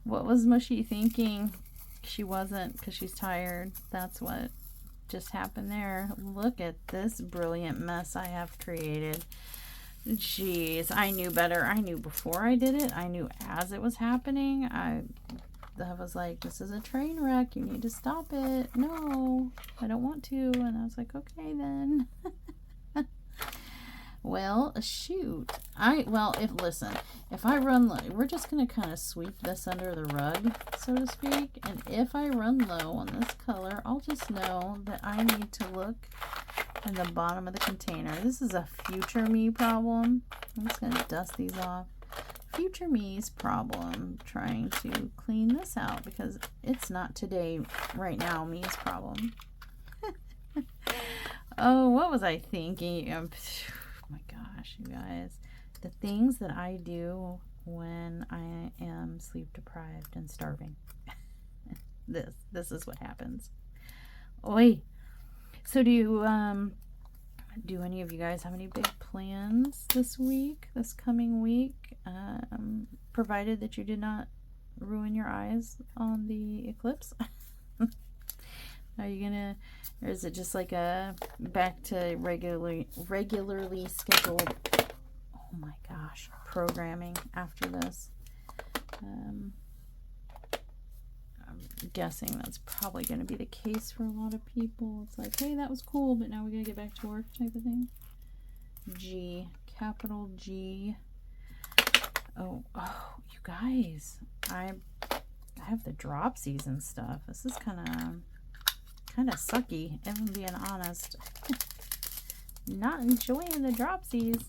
What was Mushy thinking? She wasn't, because she's tired. That's what just happened there. Look at this brilliant mess I have created. Jeez, I knew better. I knew before I did it. I knew as it was happening. I was like, this is a train wreck. You need to stop it. No, I don't want to. And I was like, okay then. Well, shoot. If I run low, we're just going to kind of sweep this under the rug, so to speak. And if I run low on this color, I'll just know that I need to look in the bottom of the container. This is a future me problem. I'm just going to dust these off. Future me's problem, trying to clean this out because it's not today, right now, me's problem. Oh, what was I thinking? Oh my gosh, you guys. The things that I do when I am sleep deprived and starving. This is what happens. Oi. So do any of you guys have any big plans this coming week? Provided that you did not ruin your eyes on the eclipse. Are you gonna, or is it just like a back to regularly scheduled, oh my gosh, programming after this? I'm guessing that's probably going to be the case for a lot of people. It's like, hey, that was cool, but now we got to get back to work type of thing. G, capital G. Oh, you guys, I have the dropsies and stuff. This is kind of sucky, if I'm being honest. Not enjoying the dropsies.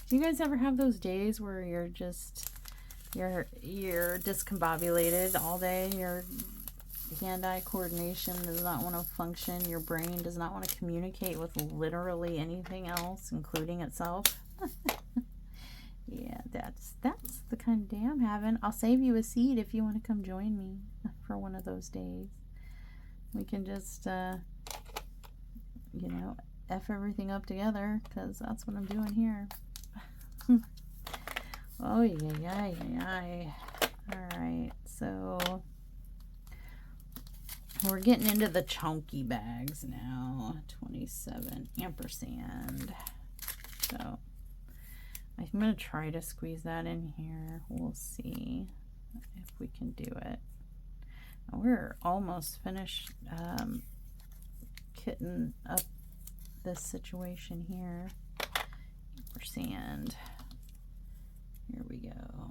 Do you guys ever have those days where you're just, you're discombobulated all day? Your hand-eye coordination does not want to function. Your brain does not want to communicate with literally anything else, including itself. Yeah, that's the kind of day I'm having. I'll save you a seat if you want to come join me for one of those days. We can just, you know, F everything up together, because that's what I'm doing here. Oh, yeah. Alright, so we're getting into the chunky bags now. 27 ampersand. So I'm going to try to squeeze that in here. We'll see if we can do it. We're almost finished kitting up this situation here. Ampersand. Here we go.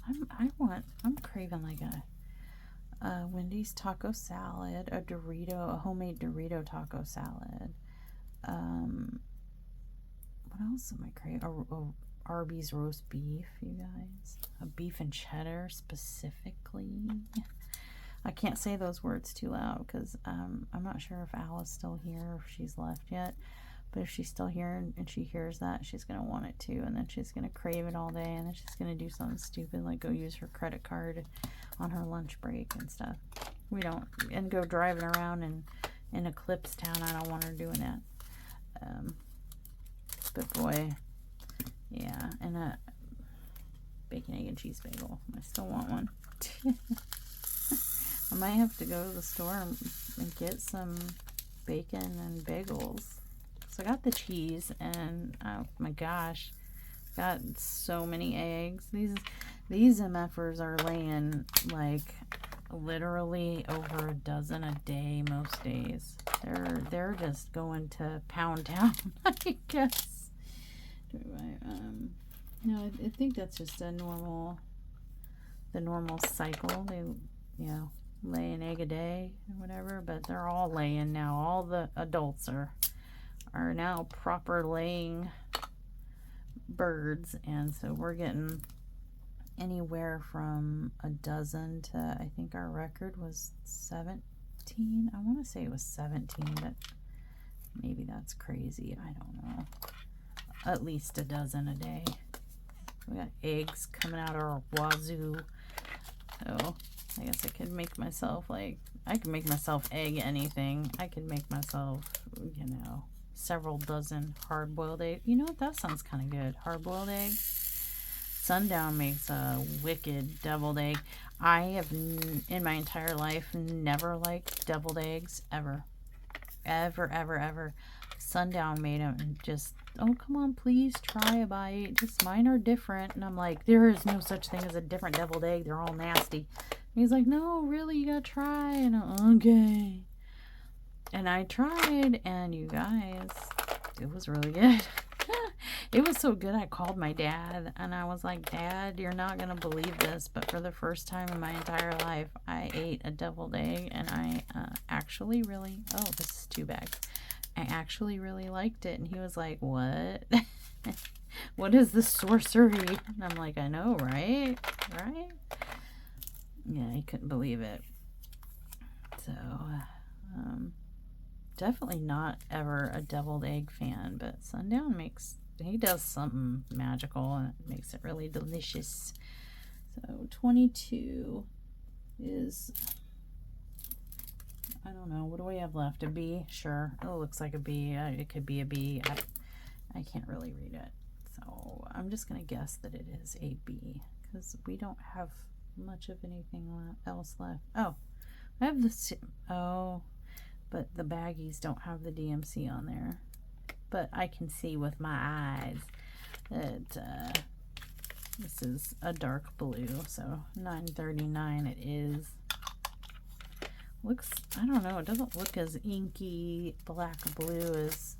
I'm craving like a Wendy's taco salad, a homemade Dorito taco salad. What else am I craving? Arby's roast beef, you guys. A beef and cheddar specifically. I can't say those words too loud because I'm not sure if Al is still here or if she's left yet. But if she's still here and she hears that, she's going to want it too. And then she's going to crave it all day. And then she's going to do something stupid like go use her credit card on her lunch break and stuff. And go driving around in Eclipse Town. I don't want her doing that. But boy, yeah. And a bacon, egg, and cheese bagel. I still want one. I might have to go to the store and get some bacon and bagels. So I got the cheese, and oh my gosh, got so many eggs. These MFers are laying like literally over a dozen a day most days. They're just going to Pound Town, I guess. No, I think that's just the normal cycle. They, lay an egg a day or whatever, but they're all laying now. All the adults are now proper laying birds, and so we're getting anywhere from a dozen to, I think our record was 17. I want to say it was 17, but maybe that's crazy. I don't know. At least a dozen a day. We got eggs coming out our wazoo. So I guess I could make myself, I could make myself egg anything. I could make myself, several dozen hard-boiled eggs. You know what? That sounds kind of good. Hard-boiled eggs. Sundown makes a wicked deviled egg. I have, in my entire life, never liked deviled eggs. Ever. Ever, ever, ever. Sundown made them and just, oh, come on, please try a bite. Just mine are different. And I'm like, there is no such thing as a different deviled egg. They're all nasty. And he's like, no, really, you gotta try. And I'm, okay. And I tried, and you guys, it was really good. It was so good, I called my dad, and I was like, Dad, you're not going to believe this, but for the first time in my entire life, I ate a deviled egg, and I actually really, oh, this is too bad. I actually really liked it, and he was like, what? What is this sorcery? And I'm like, I know, right? Right? Yeah, he couldn't believe it. So, definitely not ever a deviled egg fan, but Sundown he does something magical and it makes it really delicious. So 22 is, I don't know, what do we have left? A B? Sure. Oh, it looks like a B. It could be a B. I can't really read it. So I'm just going to guess that it is a B because we don't have much of anything else left. Oh, I have this. Oh, but the baggies don't have the DMC on there. But I can see with my eyes that this is a dark blue, so $9.39 it is. Looks, I don't know, it doesn't look as inky black blue as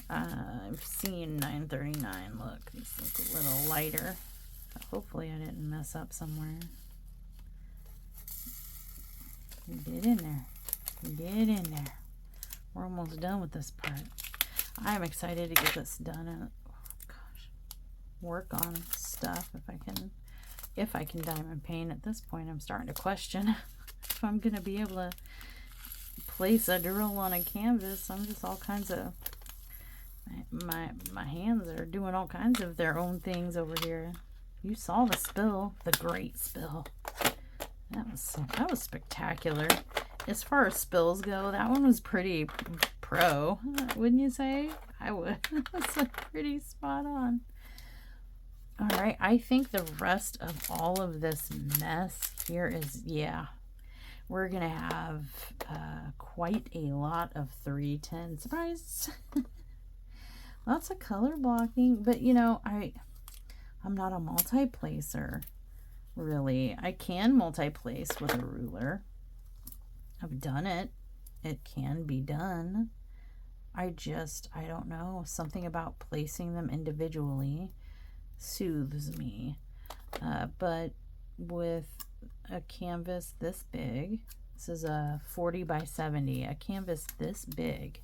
I've seen $9.39 look. These look a little lighter. So hopefully I didn't mess up somewhere. Get in there. Get in there. We're almost done with this part. I'm excited to get this done and work on stuff if I can diamond paint. At this point, I'm starting to question if I'm gonna be able to place a drill on a canvas. I'm just all kinds of my hands are doing all kinds of their own things over here. You saw the spill, the great spill. That was spectacular. As far as spills go, that one was pretty pro, wouldn't you say? I would. That's pretty spot on. All right, I think the rest of all of this mess here is, yeah, we're gonna have quite a lot of 310. Surprise! Lots of color blocking, but I'm not a multi-placer, really. I can multi-place with a ruler. I've done it. It can be done. I don't know. Something about placing them individually soothes me. But with a canvas this big, this is a 40 by 70, a canvas this big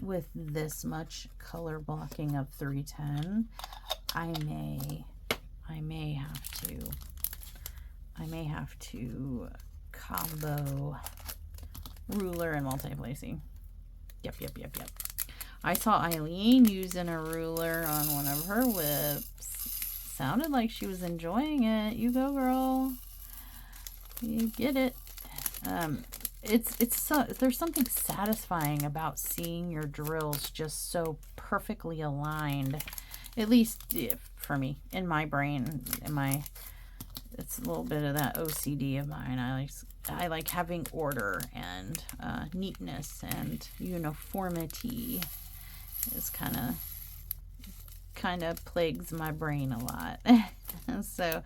with this much color blocking of 310, I may have to combo ruler and multi-placing. Yep. I saw Eileen using a ruler on one of her whips. Sounded like she was enjoying it. You go, girl. You get it. There's something satisfying about seeing your drills just so perfectly aligned. At least for me, in my brain, it's a little bit of that OCD of mine. I like having order and neatness and uniformity. It's kind of plagues my brain a lot. So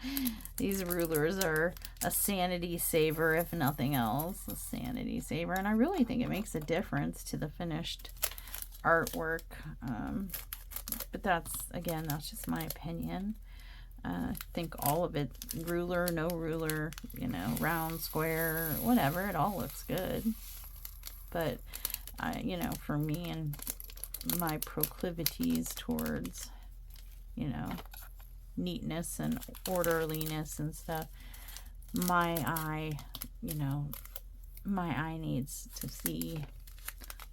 these rulers are a sanity saver, if nothing else. A sanity saver. And I really think it makes a difference to the finished artwork. But that's, again, that's just my opinion. I think all of it, ruler, no ruler, you know, round, square, whatever, it all looks good. But, you know, for me and my proclivities towards, you know, neatness and orderliness and stuff, my eye, you know, my eye needs to see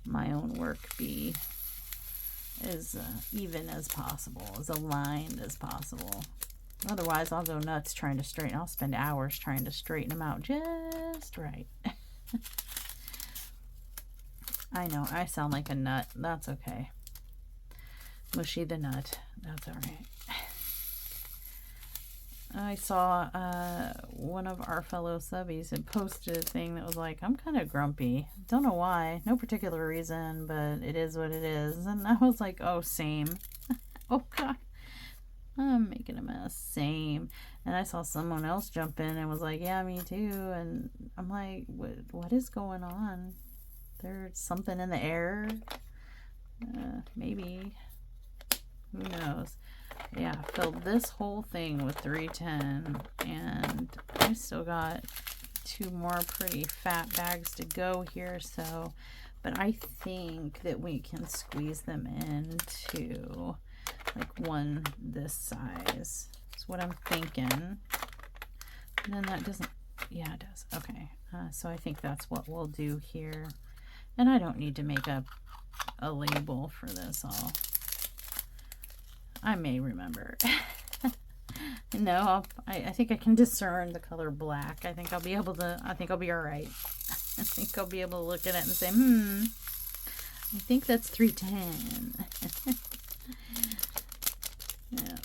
my own work be as even as possible, as aligned as possible. Otherwise, I'll go nuts trying to straighten. I'll spend hours trying to straighten them out just right. I know, I sound like a nut. That's okay. Mushy the nut. That's all right. I saw one of our fellow subbies had posted a thing that was like, I'm kind of grumpy. Don't know why. No particular reason, but it is what it is. And I was like, oh, same. Oh, God. I'm making a mess. Same. And I saw someone else jump in and was like, yeah, me too. And I'm like, what is going on? There's something in the air. Maybe. Who knows? Yeah, filled this whole thing with 310. And I still got 2 more pretty fat bags to go here. So, but I think that we can squeeze them into like one this size. That's what I'm thinking. And then that doesn't, yeah, it does. Okay. So I think that's what we'll do here. And I don't need to make a label for this all. I may remember. No, I think I can discern the color black. I think I'll be able to, I think I'll be all right. I think I'll be able to look at it and say, I think that's 310. Yeah.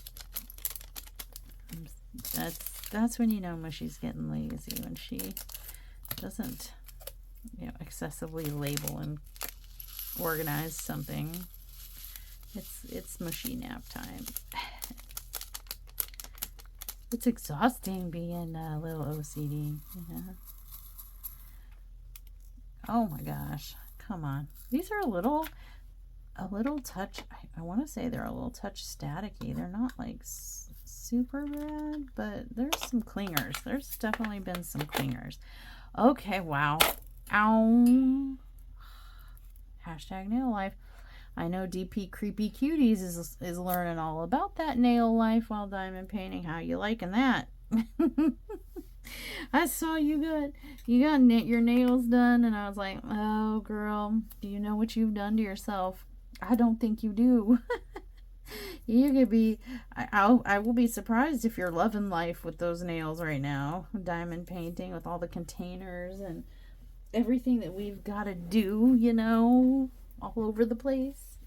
That's when you know Mushy's getting lazy, when she doesn't, you know, excessively label and organize something. It's mushy nap time. It's exhausting being a little OCD, you know. Oh my gosh, come on. These are a little touch, I want to say they're a little touch staticky. They're not like super bad, but there's some clingers. There's definitely been some clingers. Okay, wow. Ow. Hashtag nail life. I know DP-CreepyCuties is learning all about that nail life while diamond painting. How you liking that? I saw you got your nails done, and I was like, oh girl, do you know what you've done to yourself? I don't think you do. You could be, I will be surprised if you're loving life with those nails right now. Diamond painting with all the containers and everything that we've got to do, you know, all over the place.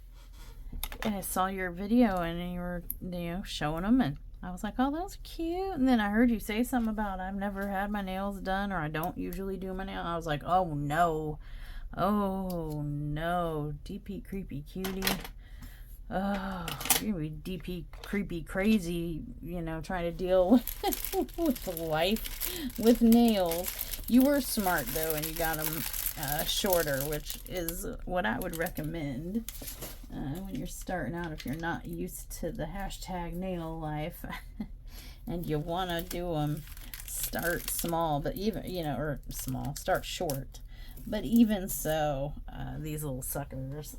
And I saw your video and you were, you know, showing them, and I was like, oh, those are cute. And then I heard you say something about I've never had my nails done, or I don't usually do my nails. I was like, oh no. Oh no. DP Creepy Cutie. Oh, you're gonna be DP Creepy Crazy, you know, trying to deal with life with nails. You were smart though, and you got them shorter, which is what I would recommend when you're starting out, if you're not used to the hashtag nail life and you want to do them. Start small, but even, you know, or small, start short, but even so, these little suckers,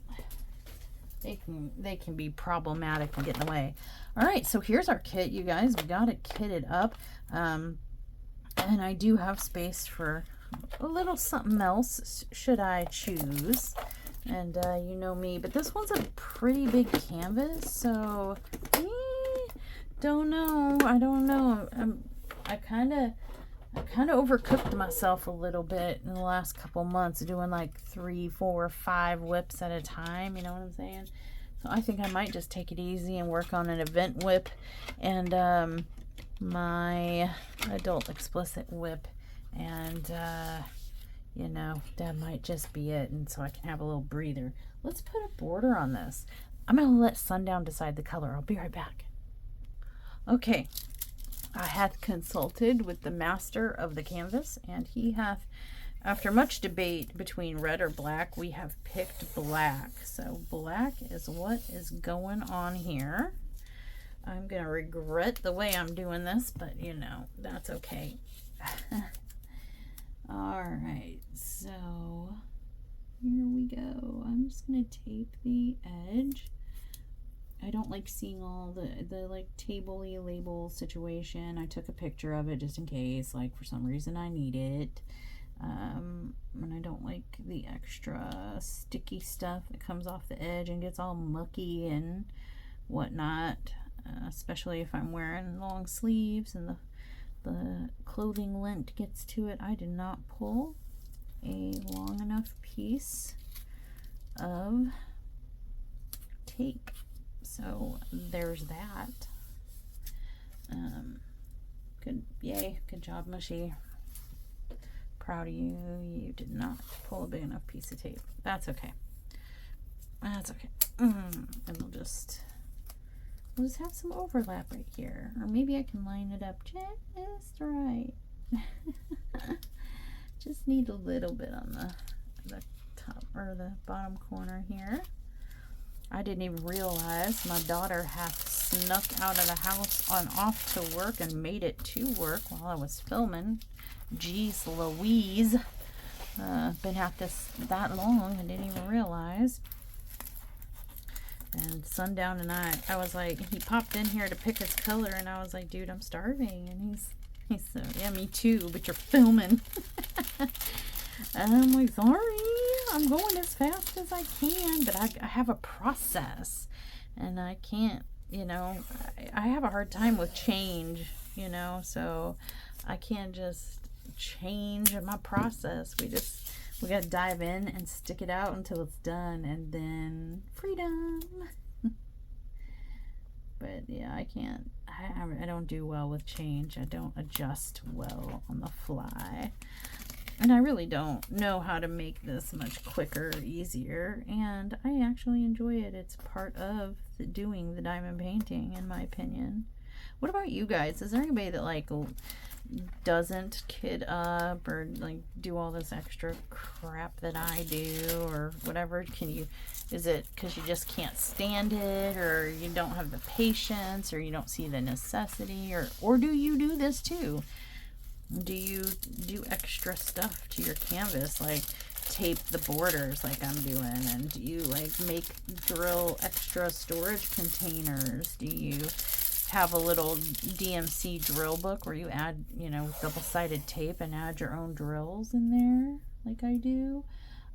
they can be problematic and get in the way. All right, so here's our kit, you guys. We got it kitted up, and I do have space for a little something else should I choose. And you know me, but this one's a pretty big canvas, so don't know. I don't know. I kind of overcooked myself a little bit in the last couple months, doing like 3, 4, 5 whips at a time. You know what I'm saying? So I think I might just take it easy and work on an event whip and my adult explicit whip, and you know, that might just be it, and so I can have a little breather. Let's put a border on this. I'm gonna let sundown decide the color. I'll be right back. Okay, I had consulted with the master of the canvas, and he hath, after much debate between red or black, we have picked black. So black is what is going on here. I'm gonna regret the way I'm doing this, but you know, that's okay. Alright, so here we go. I'm just gonna tape the edge. I don't like seeing all the like table-y label situation. I took a picture of it just in case, like for some reason I need it. And I don't like the extra sticky stuff that comes off the edge and gets all mucky and whatnot, especially if I'm wearing long sleeves and the clothing lint gets to it. I did not pull a long enough piece of tape, so there's that. Good, yay, good job, Mushy. Proud of you. You did not pull a big enough piece of tape. That's okay. That's okay. And we'll just have some overlap right here, or maybe I can line it up just right. Just need a little bit on the top or the bottom corner here. I didn't even realize my daughter hath snuck out of the house on off to work and made it to work while I was filming. Jeez Louise. Been at this that long, I didn't even realize. And Sundown and I was like, he popped in here to pick his color, and I was like, dude, I'm starving. And he said, yeah, me too, but you're filming. And I'm like, sorry, I'm going as fast as I can, but I have a process, and I can't, you know, I have a hard time with change, you know, so I can't just change my process. We gotta dive in and stick it out until it's done, and then freedom. But yeah, I can't, I don't do well with change. I don't adjust well on the fly. And I really don't know how to make this much quicker or easier, and I actually enjoy it. It's part of doing the diamond painting, in my opinion. What about you guys? Is there anybody that like doesn't kit up or like do all this extra crap that I do or whatever? Is it because you just can't stand it, or you don't have the patience, or you don't see the necessity, or do you do this too? Do you do extra stuff to your canvas, like tape the borders like I'm doing? And do you like drill extra storage containers? Do you have a little DMC drill book where you add, you know, double-sided tape and add your own drills in there like I do?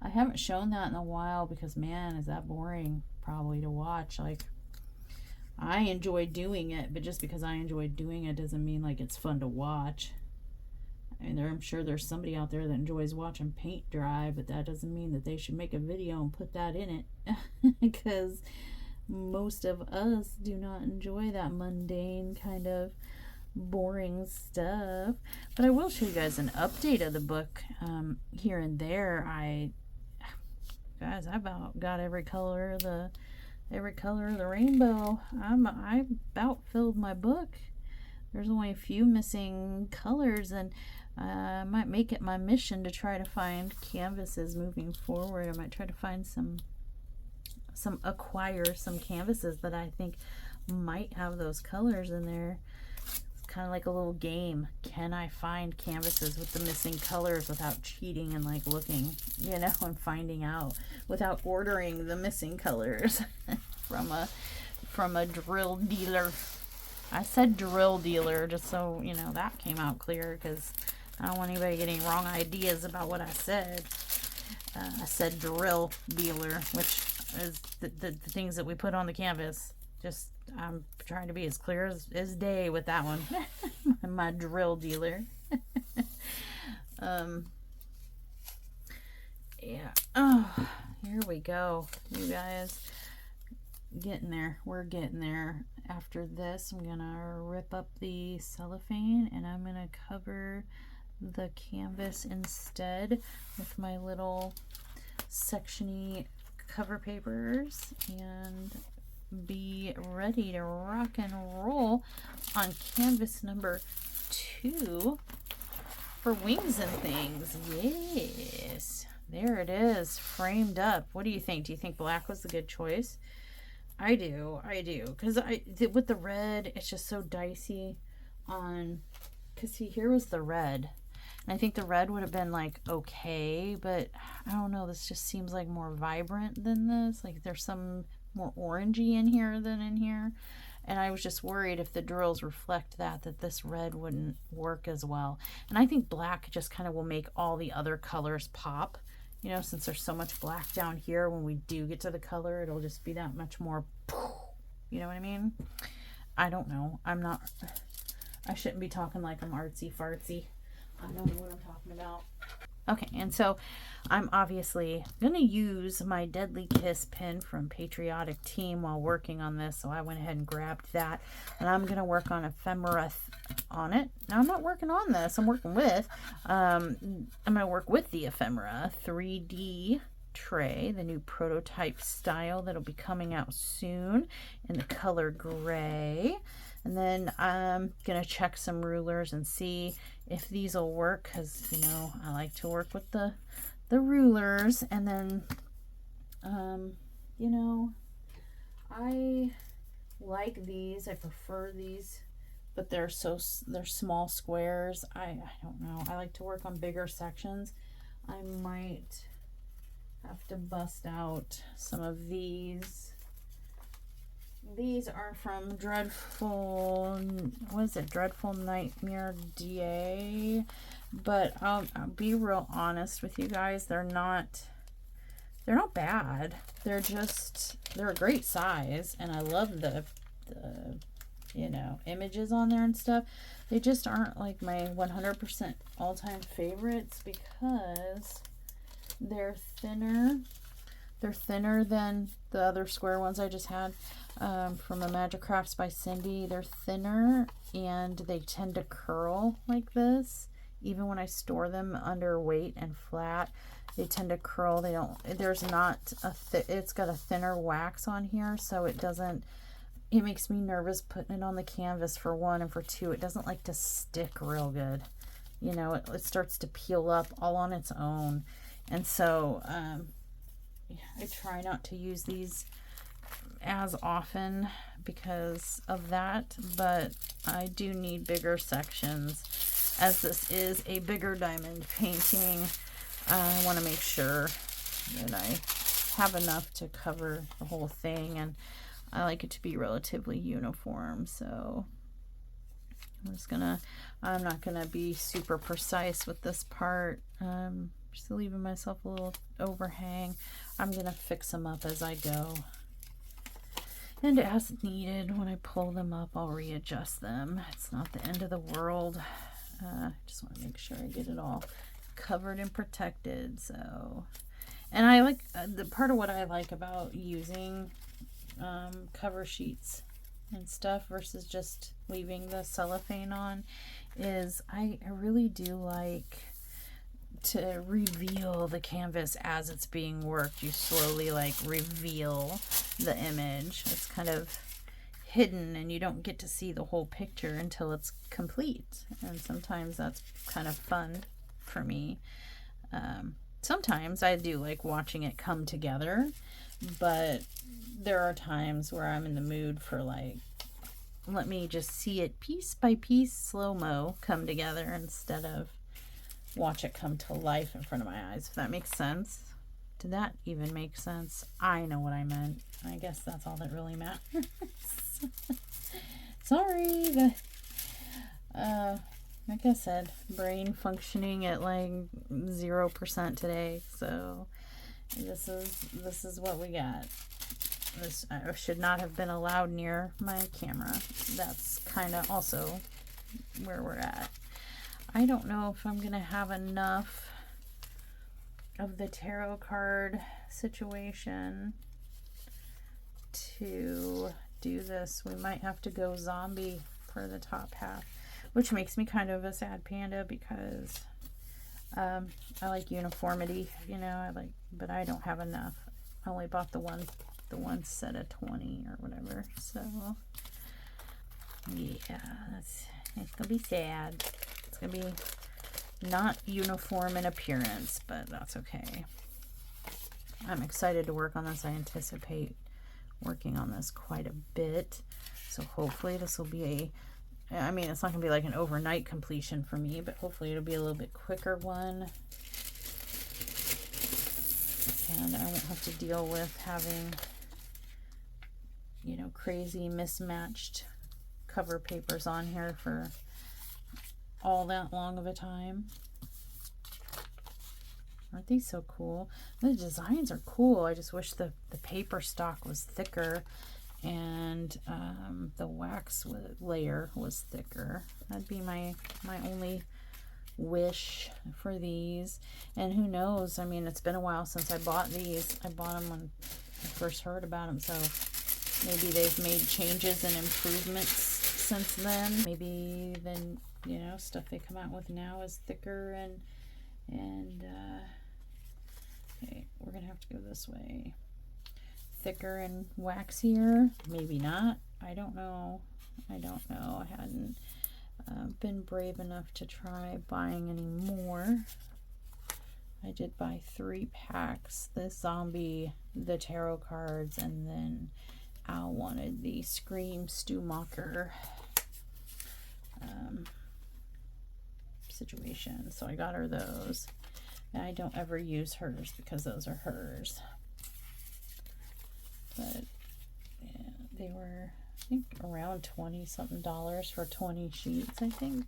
I haven't shown that in a while because, man, is that boring probably to watch. Like, I enjoy doing it, but just because I enjoy doing it doesn't mean like it's fun to watch. I mean, I'm sure there's somebody out there that enjoys watching paint dry, but that doesn't mean that they should make a video and put that in it. Because most of us do not enjoy that mundane kind of boring stuff. But I will show you guys an update of the book here and there. Guys, I about got every color of the rainbow. I about filled my book. There's only a few missing colors, and I might make it my mission to try to find canvases moving forward. I might try to find acquire some canvases that I think might have those colors in there. It's kind of like a little game. Can I find canvases with the missing colors without cheating and like looking, you know, and finding out without ordering the missing colors from a drill dealer. I said drill dealer just so, you know, that came out clear, because I don't want anybody getting wrong ideas about what I said. I said drill dealer, which is the things that we put on the canvas. Just, I'm trying to be as clear as day with that one. My drill dealer. Yeah. Oh, here we go, you guys. Getting there. We're getting there. After this, I'm gonna rip up the cellophane and I'm gonna cover the canvas instead with my little sectiony cover papers, and be ready to rock and roll on canvas number 2 for wings and things. Yes, there it is, framed up. What do you think? Do you think black was the good choice? I do, because with the red, it's just so dicey on, because see, here was the red, and I think the red would have been like okay, but I don't know, this just seems like more vibrant than this. Like there's some more orangey in here than in here, and I was just worried if the drills reflect that this red wouldn't work as well. And I think black just kind of will make all the other colors pop. You know, since there's so much black down here, when we do get to the color, it'll just be that much more, you know what I mean? I don't know. I shouldn't be talking like I'm artsy fartsy. I don't know what I'm talking about. Okay, and so I'm obviously going to use my Deadly Kiss pin from Patriotic Team while working on this, so I went ahead and grabbed that. And I'm going to work on ephemera on it. Now, I'm not working on this. I'm working with, I'm going to work with the ephemera 3D tray, the new prototype style that'll be coming out soon in the color gray. And then I'm going to check some rulers and see if these will work, because, you know, I like to work with the rulers. And then, you know, I like these. I prefer these, but they're small squares. I don't know. I like to work on bigger sections. I might have to bust out some of these. These are from Dreadful, what is it? Dreadful Nightmare DA. But I'll be real honest with you guys. They're not bad. They're a great size, and I love the you know, images on there and stuff. They just aren't like my 100% all-time favorites because they're thinner. They're thinner than the other square ones I just had from a Magic Crafts by Cindy. They're thinner and they tend to curl like this. Even when I store them under weight and flat, they tend to curl. They don't, there's not it's got a thinner wax on here, so it doesn't, it makes me nervous putting it on the canvas for one, and for two, it doesn't like to stick real good. You know, it starts to peel up all on its own. And so, I try not to use these as often because of that, but I do need bigger sections. As this is a bigger diamond painting, I want to make sure that I have enough to cover the whole thing, and I like it to be relatively uniform, so I'm not gonna be super precise with this part. Just leaving myself a little overhang. I'm gonna fix them up as I go, and as needed, when I pull them up, I'll readjust them. It's not the end of the world. Just want to make sure I get it all covered and protected. So, and I like the part of what I like about using cover sheets and stuff versus just leaving the cellophane on is I really do like to reveal the canvas as it's being worked. You slowly like reveal the image. It's kind of hidden and you don't get to see the whole picture until it's complete, and sometimes that's kind of fun for me. Sometimes I do like watching it come together, but there are times where I'm in the mood for like, let me just see it piece by piece, slow-mo come together instead of watch it come to life in front of my eyes, if that makes sense. Did that even make sense? I know what I meant. I guess that's all that really matters. Sorry, but like I said, brain functioning at like 0% today, so this is what we got. This I should not have been allowed near my camera. That's kind of also where we're at. I don't know if I'm gonna have enough of the tarot card situation to do this. We might have to go zombie for the top half, which makes me kind of a sad panda because I like uniformity, you know, but I don't have enough. I only bought the one the one set of 20 or whatever. So yeah, it's gonna be sad. It's gonna be not uniform in appearance, but that's okay. I'm excited to work on this. I anticipate working on this quite a bit. So hopefully this will be I mean, it's not going to be like an overnight completion for me, but hopefully it'll be a little bit quicker one. And I won't have to deal with having, you know, crazy mismatched cover papers on here for all that long of a time. Aren't these so cool? The designs are cool. I just wish the paper stock was thicker and the wax layer was thicker. That'd be my only wish for these. And who knows, I mean, it's been a while since I bought these. I bought them when I first heard about them, so maybe they've made changes and improvements since then. Maybe then, you know, stuff they come out with now is thicker and okay, we're gonna have to go this way. Thicker and waxier, maybe not. I don't know. I hadn't been brave enough to try buying any more. I did buy 3 packs, the zombie, the tarot cards, and then Al wanted the Scream Stewmacher situation, so I got her those. And I don't ever use hers because those are hers. But yeah, they were, I think, around $20-something for 20 sheets, I think.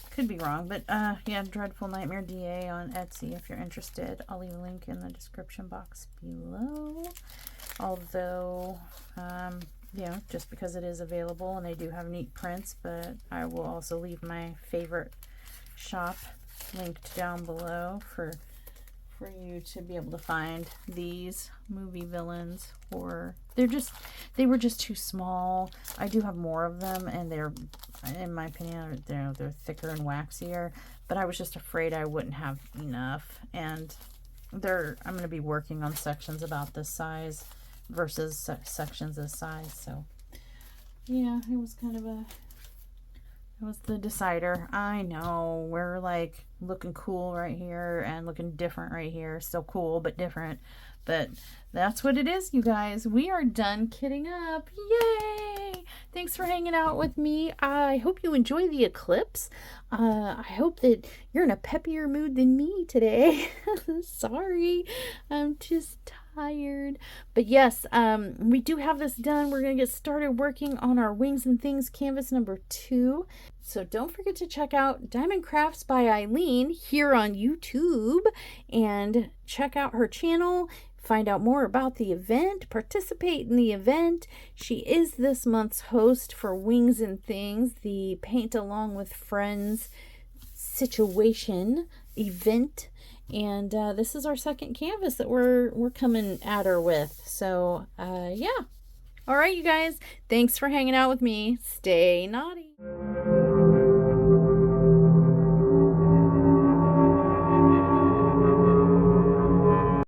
Could be wrong, but yeah, Dreadful Nightmare DA on Etsy if you're interested. I'll leave a link in the description box below. Although, you know, just because it is available and they do have neat prints, but I will also leave my favorite shop linked down below for you to be able to find these movie villains. Or they were just too small. I do have more of them, and they're, in my opinion, they're thicker and waxier, but I was just afraid I wouldn't have enough. And I'm going to be working on sections about this size versus sections this size. So yeah, it was kind of it was the decider. I know, we're like looking cool right here and looking different right here. Still cool, but different. But that's what it is, you guys. We are done kitting up. Yay! Thanks for hanging out with me. I hope you enjoy the eclipse. I hope that you're in a peppier mood than me today. Sorry, I'm just tired. But yes, we do have this done. We're going to get started working on our Wings and Things canvas number 2. So don't forget to check out Diamond Crafts by Eileen here on YouTube and check out her channel. Find out more about the event, participate in the event. She is this month's host for Wings and Things, the Paint Along with Friends situation event. And this is our second canvas that we're coming at her with. So yeah. All right, you guys. Thanks for hanging out with me. Stay naughty.